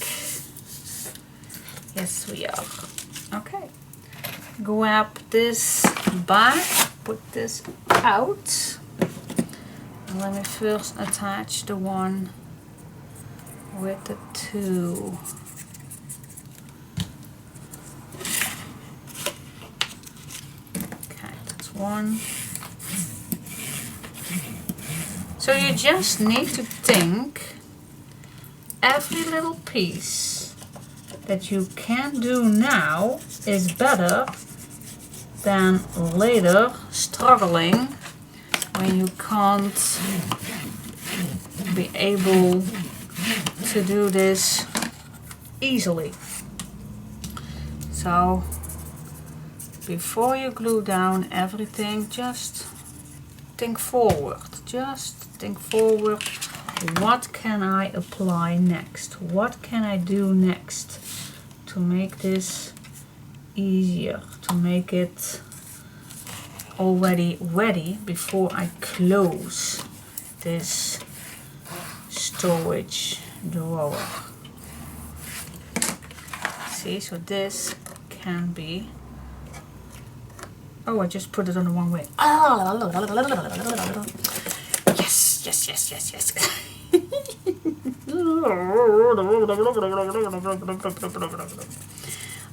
Yes, we are. Okay, grab this back, put this out. And let me first attach the one with the 2. Okay, that's one. So you just need to think every little piece that you can do now is better than later struggling when you can't be able to do this easily. So before you glue down everything, just think forward. Just think forward. What can I apply next? What can I do next to make this easier? To make it already ready before I close this storage drawer. See, so this can be. Oh, I just put it on the wrong way. Yes.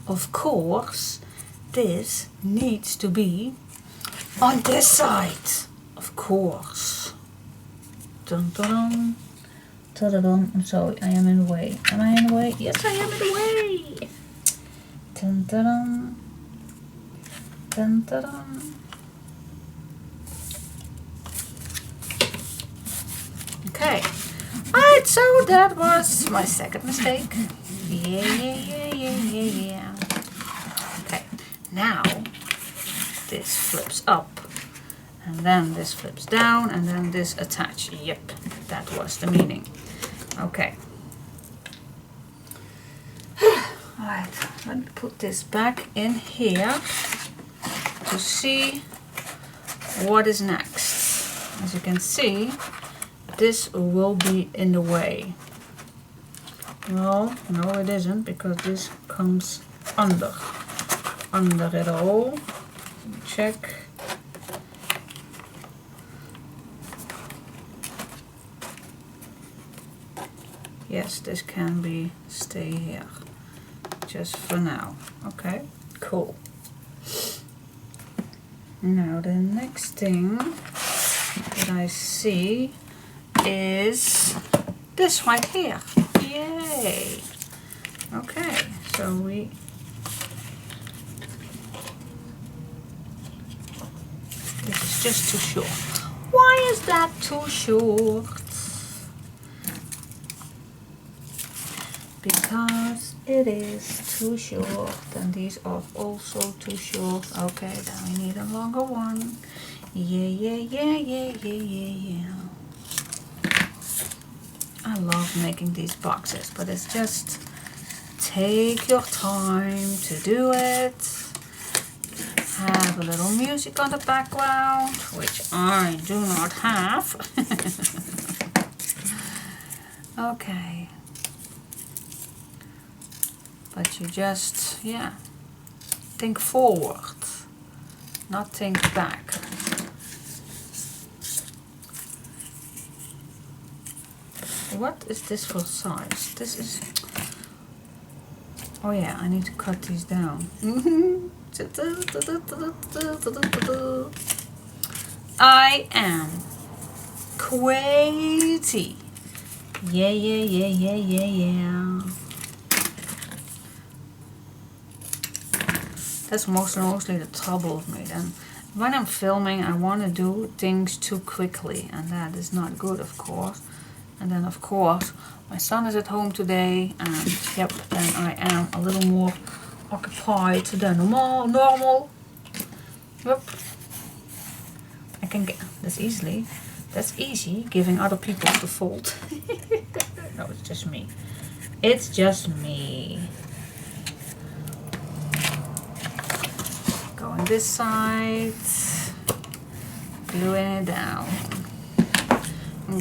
Of course, this needs to be on this side. Of course. Dun dun dun. I'm sorry, I am in the way. Am I in the way? Yes, I am in the way. Dun dun dun dun. Okay. Alright, so that was my second mistake. Yeah. Okay, now this flips up, and then this flips down, and then this attach. Yep, that was the meaning. Okay. Alright, let me put this back in here to see what is next. As you can see, this will be in the way. Well, no it isn't, because this comes under it all. Check. Yes, this can be stay here. Just for now. Okay, cool. Now the next thing that I see is this right here. Yay! Okay, so this is just too short. Why is that too short? Because it is too short, and these are also too short. Okay, then we need a longer one. Yeah. I love making these boxes, but it's just take your time to do it. Have a little music on the background, which I do not have. Okay. But you just, yeah, think forward, not think back. What is this for size? This is, oh yeah, I need to cut these down. I am crazy. Yeah. That's mostly the trouble with me. Then when I'm filming, I want to do things too quickly, and that is not good, of course. And then of course my son is at home today, and yep, then I am a little more occupied than normal. Yep, I can get that's easy giving other people the fault. No, it's just me. It's just me. Go on this side, gluing it down.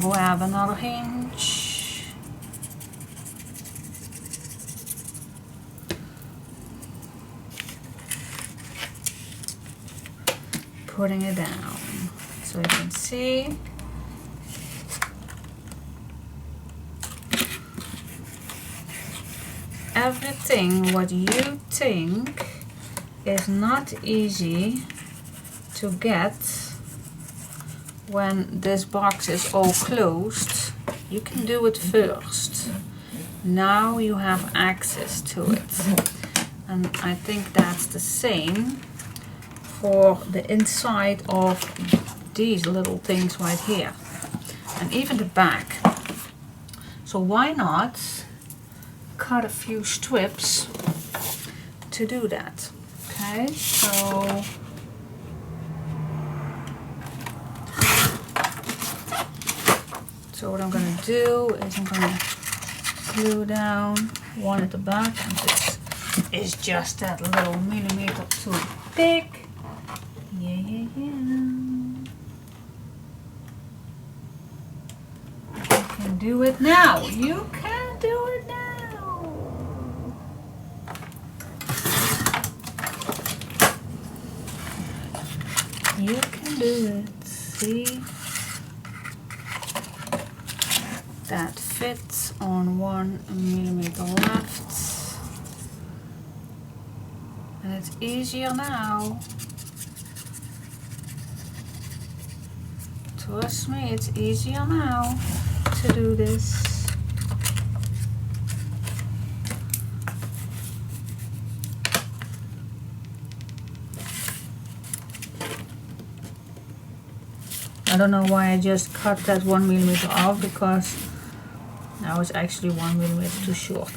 Grab another hinge. Putting it down so you can see. Everything what you think is not easy to get when this box is all closed. You can do it first. Now you have access to it. And I think that's the same for the inside of these little things right here. And even the back. So why not cut a few strips to do that? Okay, so what I'm going to do is I'm going to glue down one at the back, and this is just that little millimeter too big. Yeah. You can do it now. You can do it now. You can do it. See? That fits on 1 millimeter left, and it's easier now. Trust me, it's easier now to do this. I don't know why I just cut that 1 millimeter off, because Now it's actually 1 millimeter too short.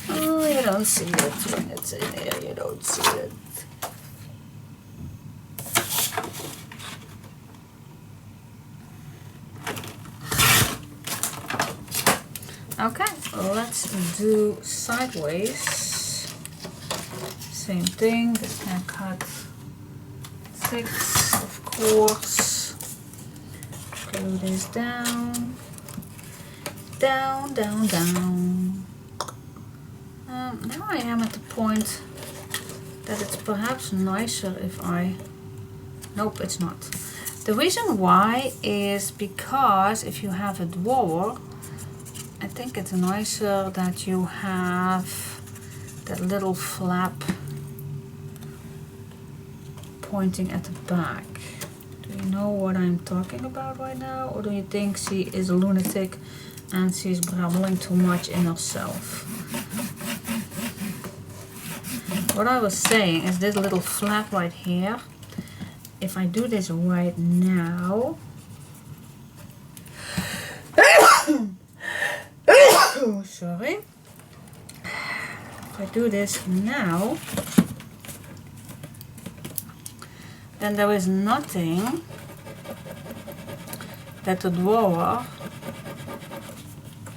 Oh, you don't see it when it's in here, you don't see it. Okay, let's do sideways. Same thing, this can cut 6, of course. Glue this down, down, down, down. Now I am at the point that it's perhaps nicer if I... Nope, it's not. The reason why is because if you have a drawer, I think it's nicer that you have that little flap pointing at the back. Do you know what I'm talking about right now? Or do you think she is a lunatic and she's brabbling too much in herself? What I was saying is this little flap right here. If I do this right now, sorry. If I do this now, then there is nothing that the drawer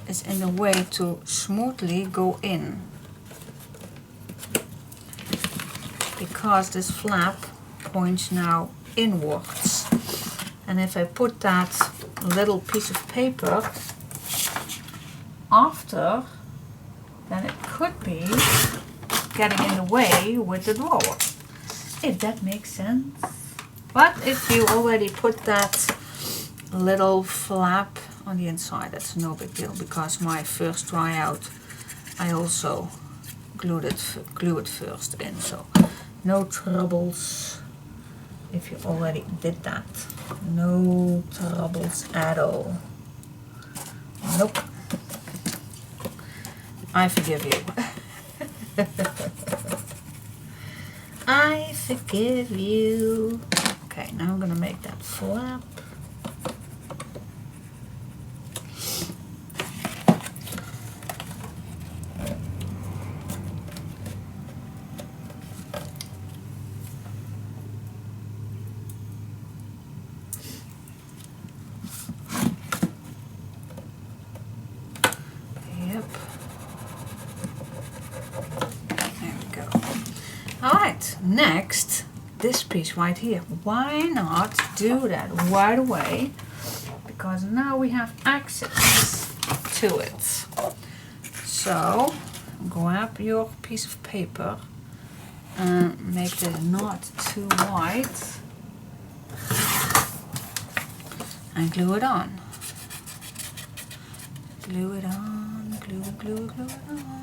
is in the way to smoothly go in. Because this flap points now inwards. And if I put that little piece of paper after, then it could be getting in the way with the drawer. If that makes sense. But if you already put that little flap on the inside, that's no big deal, because my first try out I also glue it first in, so no troubles if you already did that. No troubles at all. Nope. I forgive you. I forgive you. Okay, now I'm gonna make that flap. Next, this piece right here. Why not do that right away? Because now we have access to it. So, grab your piece of paper and make the knot too wide and glue it on. Glue it on, glue it on.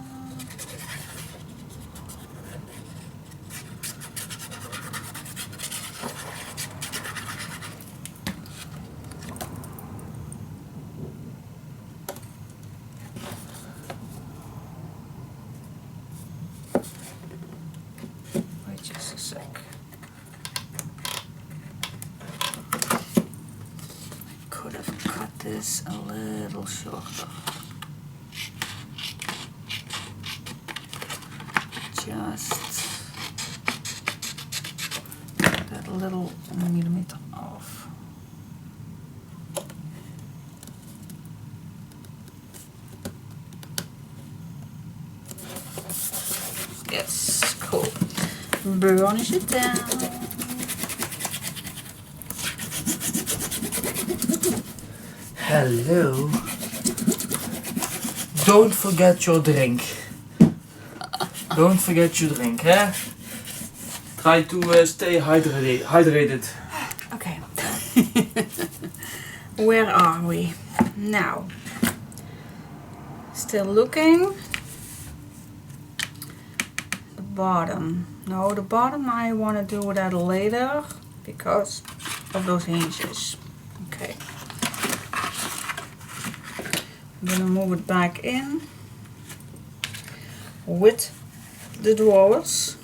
This a little shorter. Just that little millimeter off. Yes, cool. Burnish it down.
Hello. Don't forget your drink. Don't forget your drink, eh? Try to stay hydrated.
Okay. Where are we? Now. Still looking. The bottom. No, the bottom I want to do that later because of those hinges. Okay. I'm gonna move it back in with the drawers.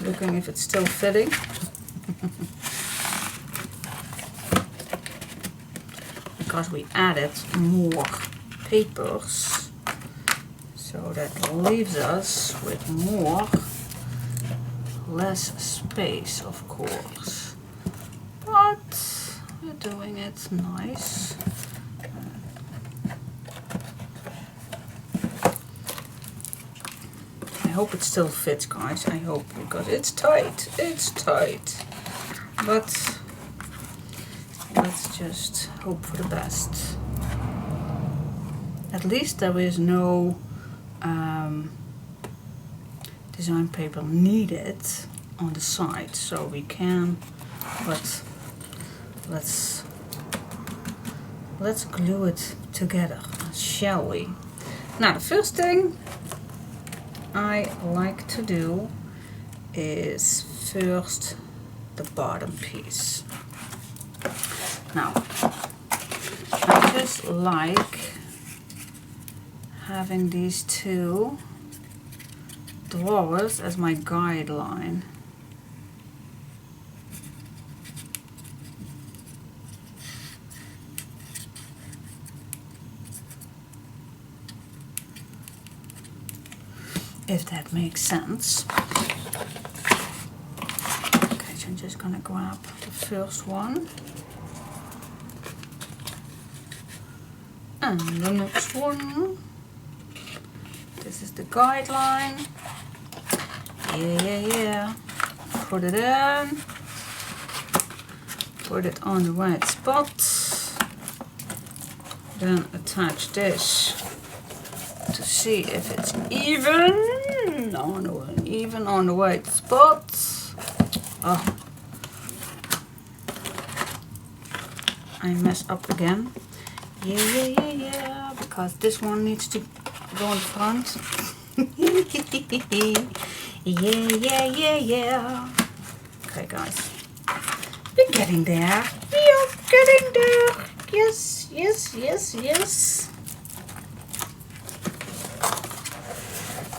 Looking if it's still fitting. because we added more papers. So that leaves us with less space, of course. But we're doing it nice. I hope it still fits, guys. I hope, because it's tight. It's tight. But let's just hope for the best. At least there is no design paper needed on the side, so we can, but let's glue it together, shall we? Now the first thing I like to do is first the bottom piece. Now I just like having these two drawers as my guideline. If that makes sense. Okay, so I'm just gonna grab the first one. And the next one. This is the guideline. Yeah. Put it in. Put it on the right spot. Then attach this to see if it's even on the right spot. Oh, I messed up again. Yeah, because this one needs to go in front. Yeah. Okay, guys. We're getting there. We are getting there. Yes.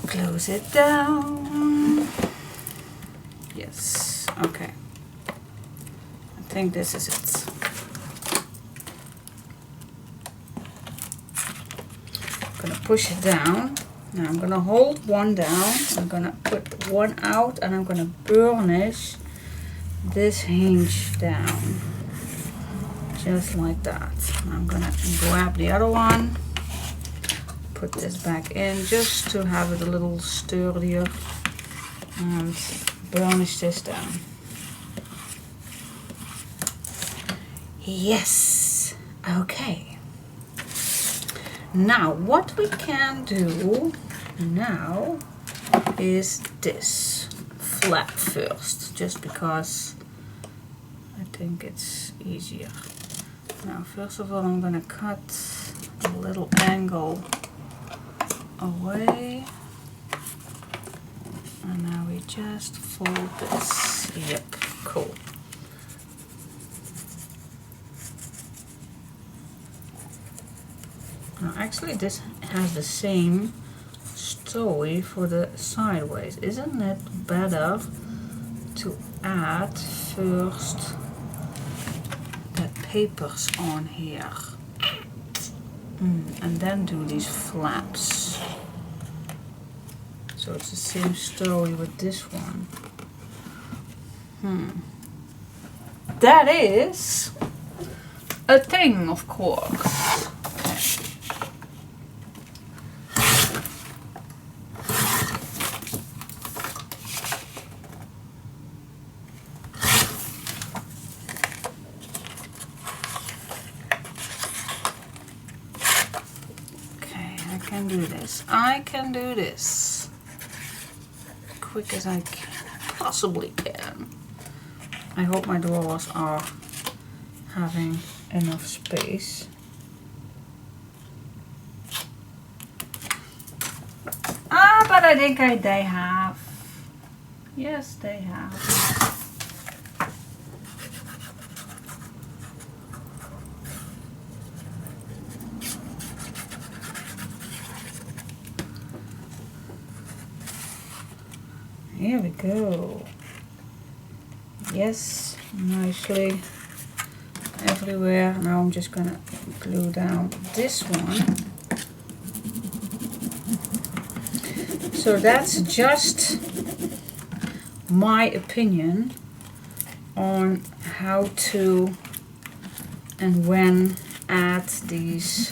Close it down. Yes. Okay. I think this is it. I'm gonna push it down. Now I'm gonna hold one down. I'm gonna put one out and I'm gonna burnish this hinge down. Just like that. I'm gonna grab the other one. Put this back in just to have it a little sturdier. And burnish this down. Yes. Okay. Now what we can do now is this flap first, just because I think it's easier. Now first of all I'm gonna cut a little angle away, and now we just fold this. Yep, cool. Now actually this has the same story for the sideways. Isn't it better to add first the papers on here and then do these flaps? So it's the same story with this one. That is a thing, of course. I can do this quick as I possibly can. I hope my drawers are having enough space. But I think they have. Yes, they have. Here we go. Yes, nicely everywhere. Now I'm just gonna glue down this one. So that's just my opinion on how to and when add these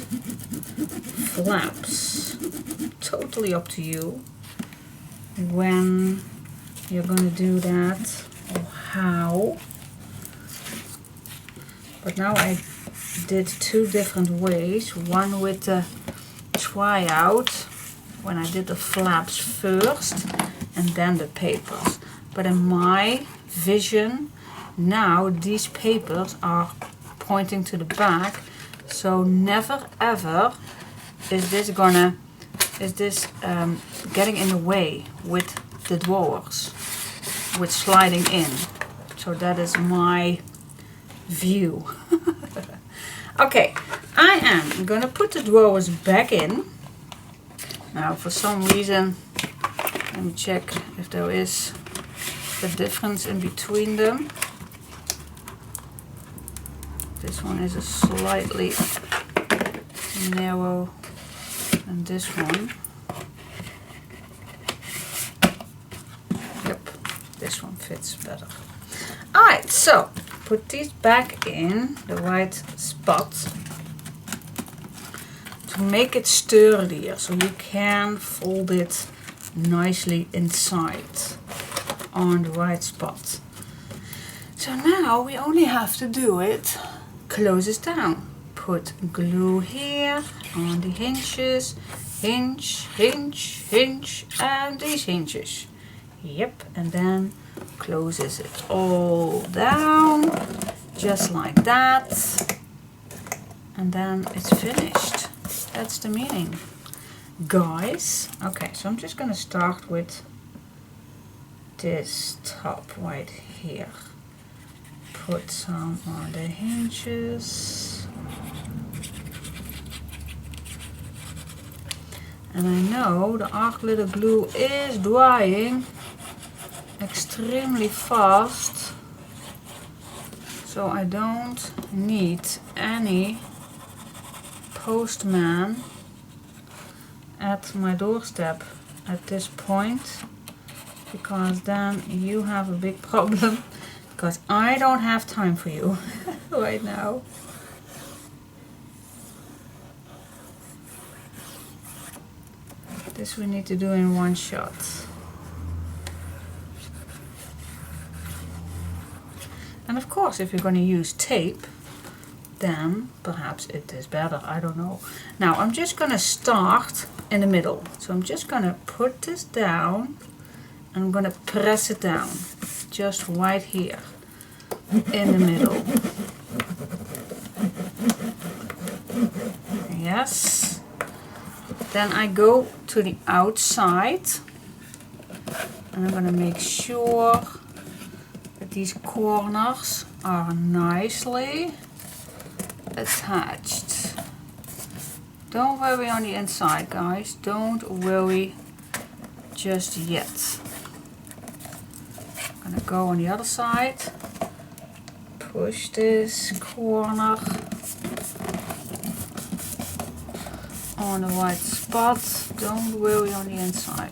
flaps. Totally up to you when you're gonna do that or how. But now I did two different ways. One with the tryout, when I did the flaps first and then the papers. But in my vision, now these papers are pointing to the back, so never ever is this getting in the way with the drawers, with sliding in. So that is my view. Okay, I am gonna put the drawers back in. Now for some reason, let me check if there is a difference in between them. This one is a slightly narrow than this one. Yep, this one fits better. Alright, so put these back in the right spot to make it sturdier, so you can fold it nicely inside on the right spot. So now we only have to do it, close it down. Put glue here on the hinges, hinge, hinge, hinge, and these hinges. Yep, and then closes it all down, just like that. And then it's finished. That's the meaning, guys. Okay, so I'm just gonna start with this top right here. Put some on the hinges. And I know the arc glitter glue is drying extremely fast, so I don't need any postman at my doorstep at this point, because then you have a big problem, because I don't have time for you right now. This we need to do in one shot. And of course, if you're going to use tape, then perhaps it is better, I don't know. Now I'm just going to start in the middle. So I'm just going to put this down and I'm going to press it down just right here in the middle. Yes. Then I go to the outside and I'm going to make sure that these corners are nicely attached. Don't worry on the inside, guys. Don't worry just yet. I'm gonna go on the other side. Push this corner on the right spot. Don't worry on the inside.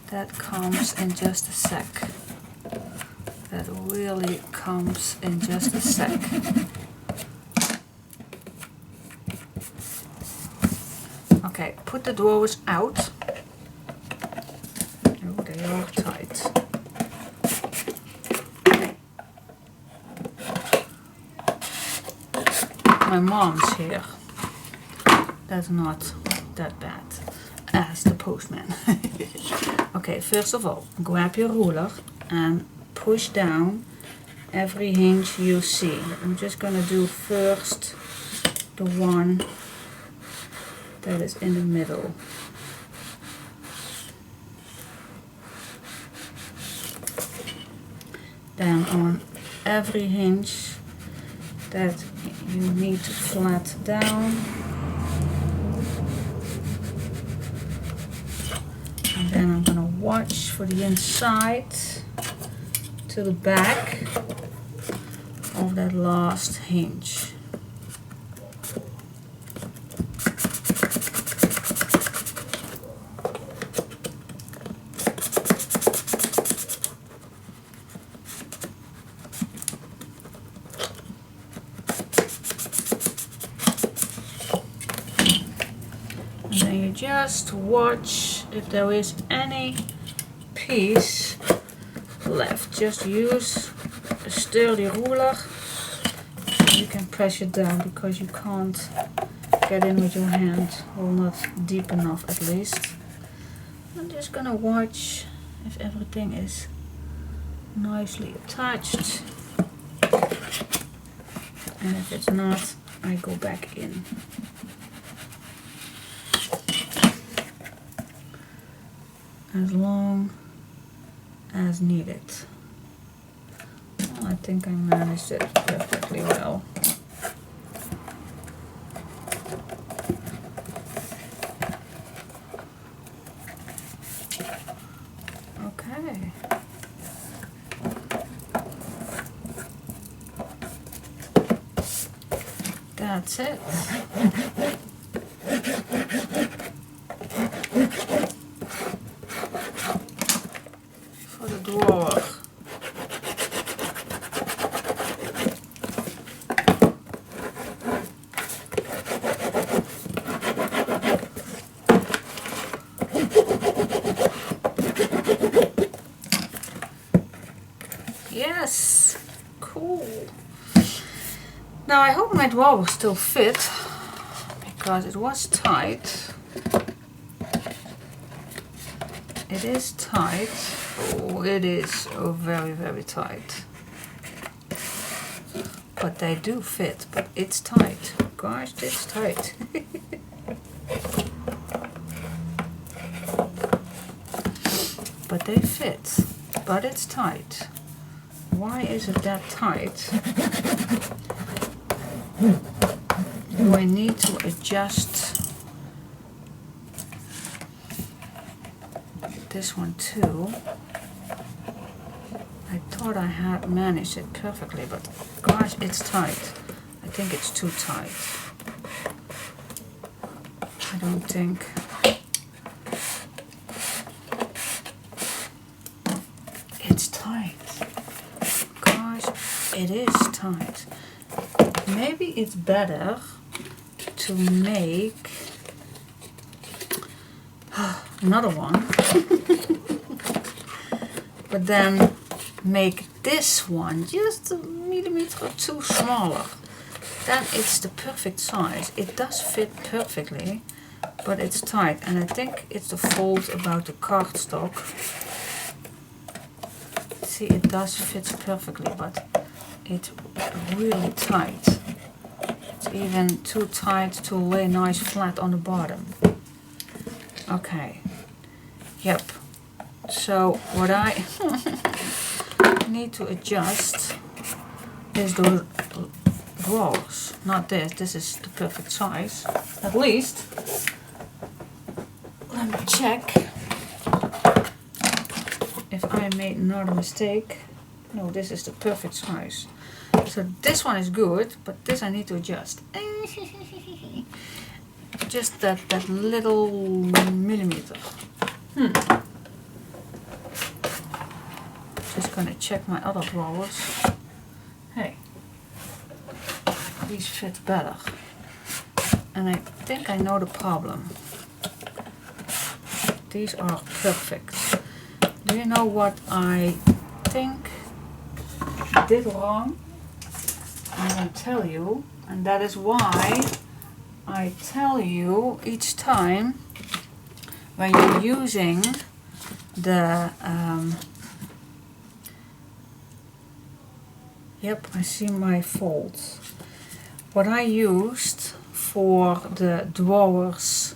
That comes in just a sec. That really comes in just a sec. Okay, put the drawers out. Oh, they are tight. My mom's here. That's not that bad as the postman. Okay, first of all, grab your ruler and push down every hinge you see. I'm just gonna do first the one that is in the middle. Then on every hinge that you need to flat down. And then I'm gonna watch for the inside to the back of that last hinge. And then you just watch if there is any piece left. Just use a sturdy ruler. You can press it down because you can't get in with your hand, or not deep enough at least. I'm just gonna watch if everything is nicely attached, and if it's not, I go back in. As long as needed. Well, I think I managed it perfectly well. Okay. That's it. For the drawer. Yes, cool. Now I hope my drawer will still fit, because it was tight. It is tight. Oh, it is very, very tight. But they do fit, but it's tight. Gosh, it's tight. But they fit, but it's tight. Why is it that tight? Do I need to adjust this one too? I thought I had managed it perfectly, but gosh, it's tight. I think it's too tight. I don't think. It's tight. Gosh, it is tight. Maybe it's better to make another one, but then make this one just a millimeter or two smaller. Then it's the perfect size. It does fit perfectly, but it's tight, and I think it's the fault about the cardstock. See, it does fit perfectly, but it's really tight. It's even too tight to lay nice flat on the bottom. Okay. Yep. So what I need to adjust is the drawers. Not this. This is the perfect size. At least. Let me check if I made another mistake. No, this is the perfect size. So this one is good, but this I need to adjust. Just that little millimeter. Just gonna check my other drawers. Hey, these fit better. And I think I know the problem. These are perfect. Do you know what I think I did wrong? I'm going to tell you, and that is why I tell you each time when you're using the yep, I see my folds. What I used for the drawers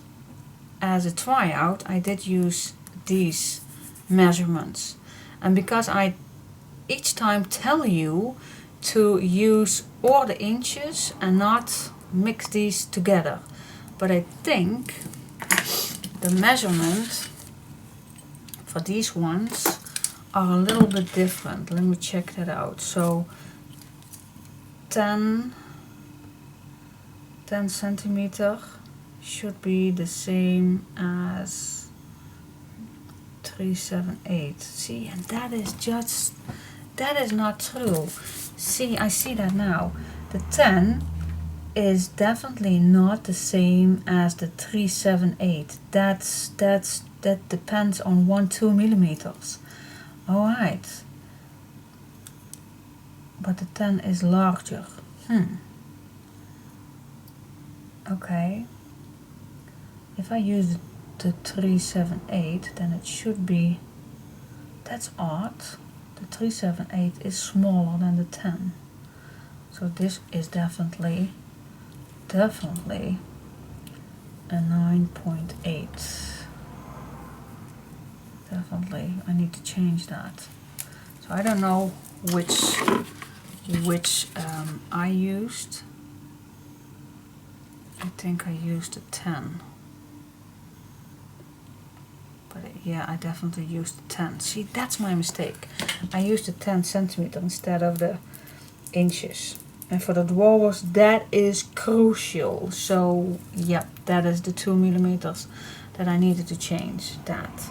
as a tryout, I did use these measurements, and because I each time tell you to use all the inches and not mix these together, but I think the measurement for these ones are a little bit different. Let me check that out. So 10 centimeter should be the same as 378. See, and that is not true. See, I see that now. The 10 is definitely not the same as the 378. That depends on 1-2 millimeters. Alright. But the 10 is larger. Okay. If I use the 378, then it should be, that's odd. The 378 is smaller than the 10. So this is definitely a 9.8. Definitely, I need to change that. So I don't know which I used. I think I used a 10. But yeah, I definitely used the 10. See, that's my mistake. I used the 10 centimeter instead of the inches. And for the drawers, that is crucial. So, yeah, that is the 2 millimeters that I needed to change. That.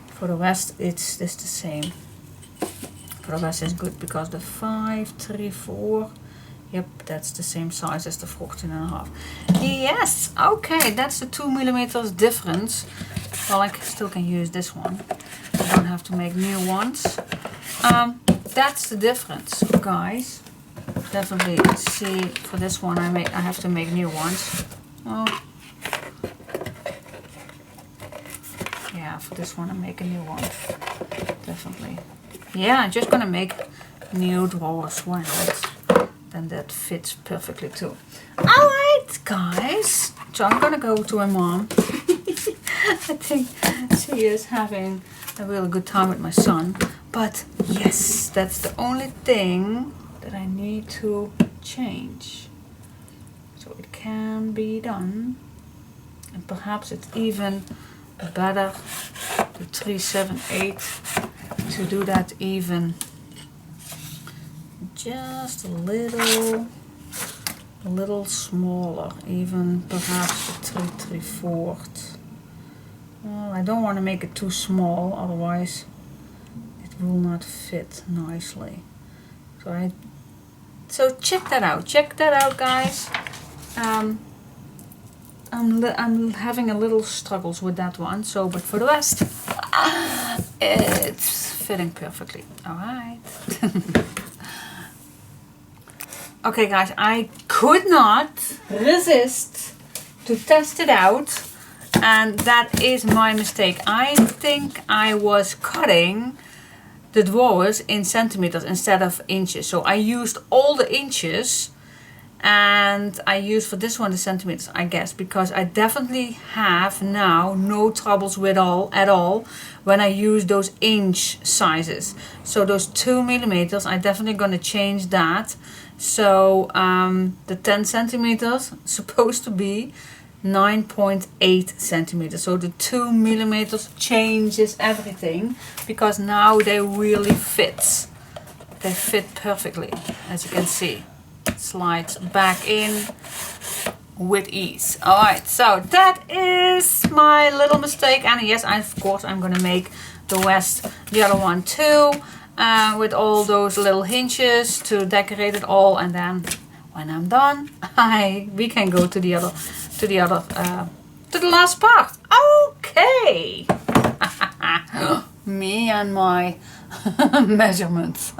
For the rest, it's the same. For the rest is good because the 5, 3, 4, yep, that's the same size as the 14.5. Yes, okay, that's the 2 millimeters difference. Well, I still can use this one. I don't have to make new ones. That's the difference, guys. Definitely see, for this one I have to make new ones. Oh. Yeah, for this one I make a new one. Definitely. Yeah, I'm just gonna make new drawers. Why not? Then that fits perfectly too. Alright, guys. So I'm gonna go to my mom. I think she is having a really good time with my son. But yes, that's the only thing that I need to change. So it can be done. And perhaps it's even better, the 378, to do that even just a little smaller, even perhaps the 3/4. Well, I don't want to make it too small, otherwise it will not fit nicely. So check that out. Check that out, guys. I'm having a little struggles with that one. So, but for the rest, it's fitting perfectly. All right. Okay, guys. I could not resist to test it out. And that is my mistake. I think I was cutting the drawers in centimeters instead of inches. So I used all the inches, and I used for this one the centimeters, I guess, because I definitely have now no troubles with at all when I use those inch sizes. So those 2 millimeters, I'm definitely gonna change that. So the 10 centimeters supposed to be 9.8 centimeters. So the 2 millimeters changes everything, because now they really fit. They fit perfectly, as you can see. Slides back in with ease. Alright, so that is my little mistake. And yes, of course I'm gonna make the other one too, with all those little hinges to decorate it all. And then when I'm done, we can go to the last part. Okay. Me and my measurements.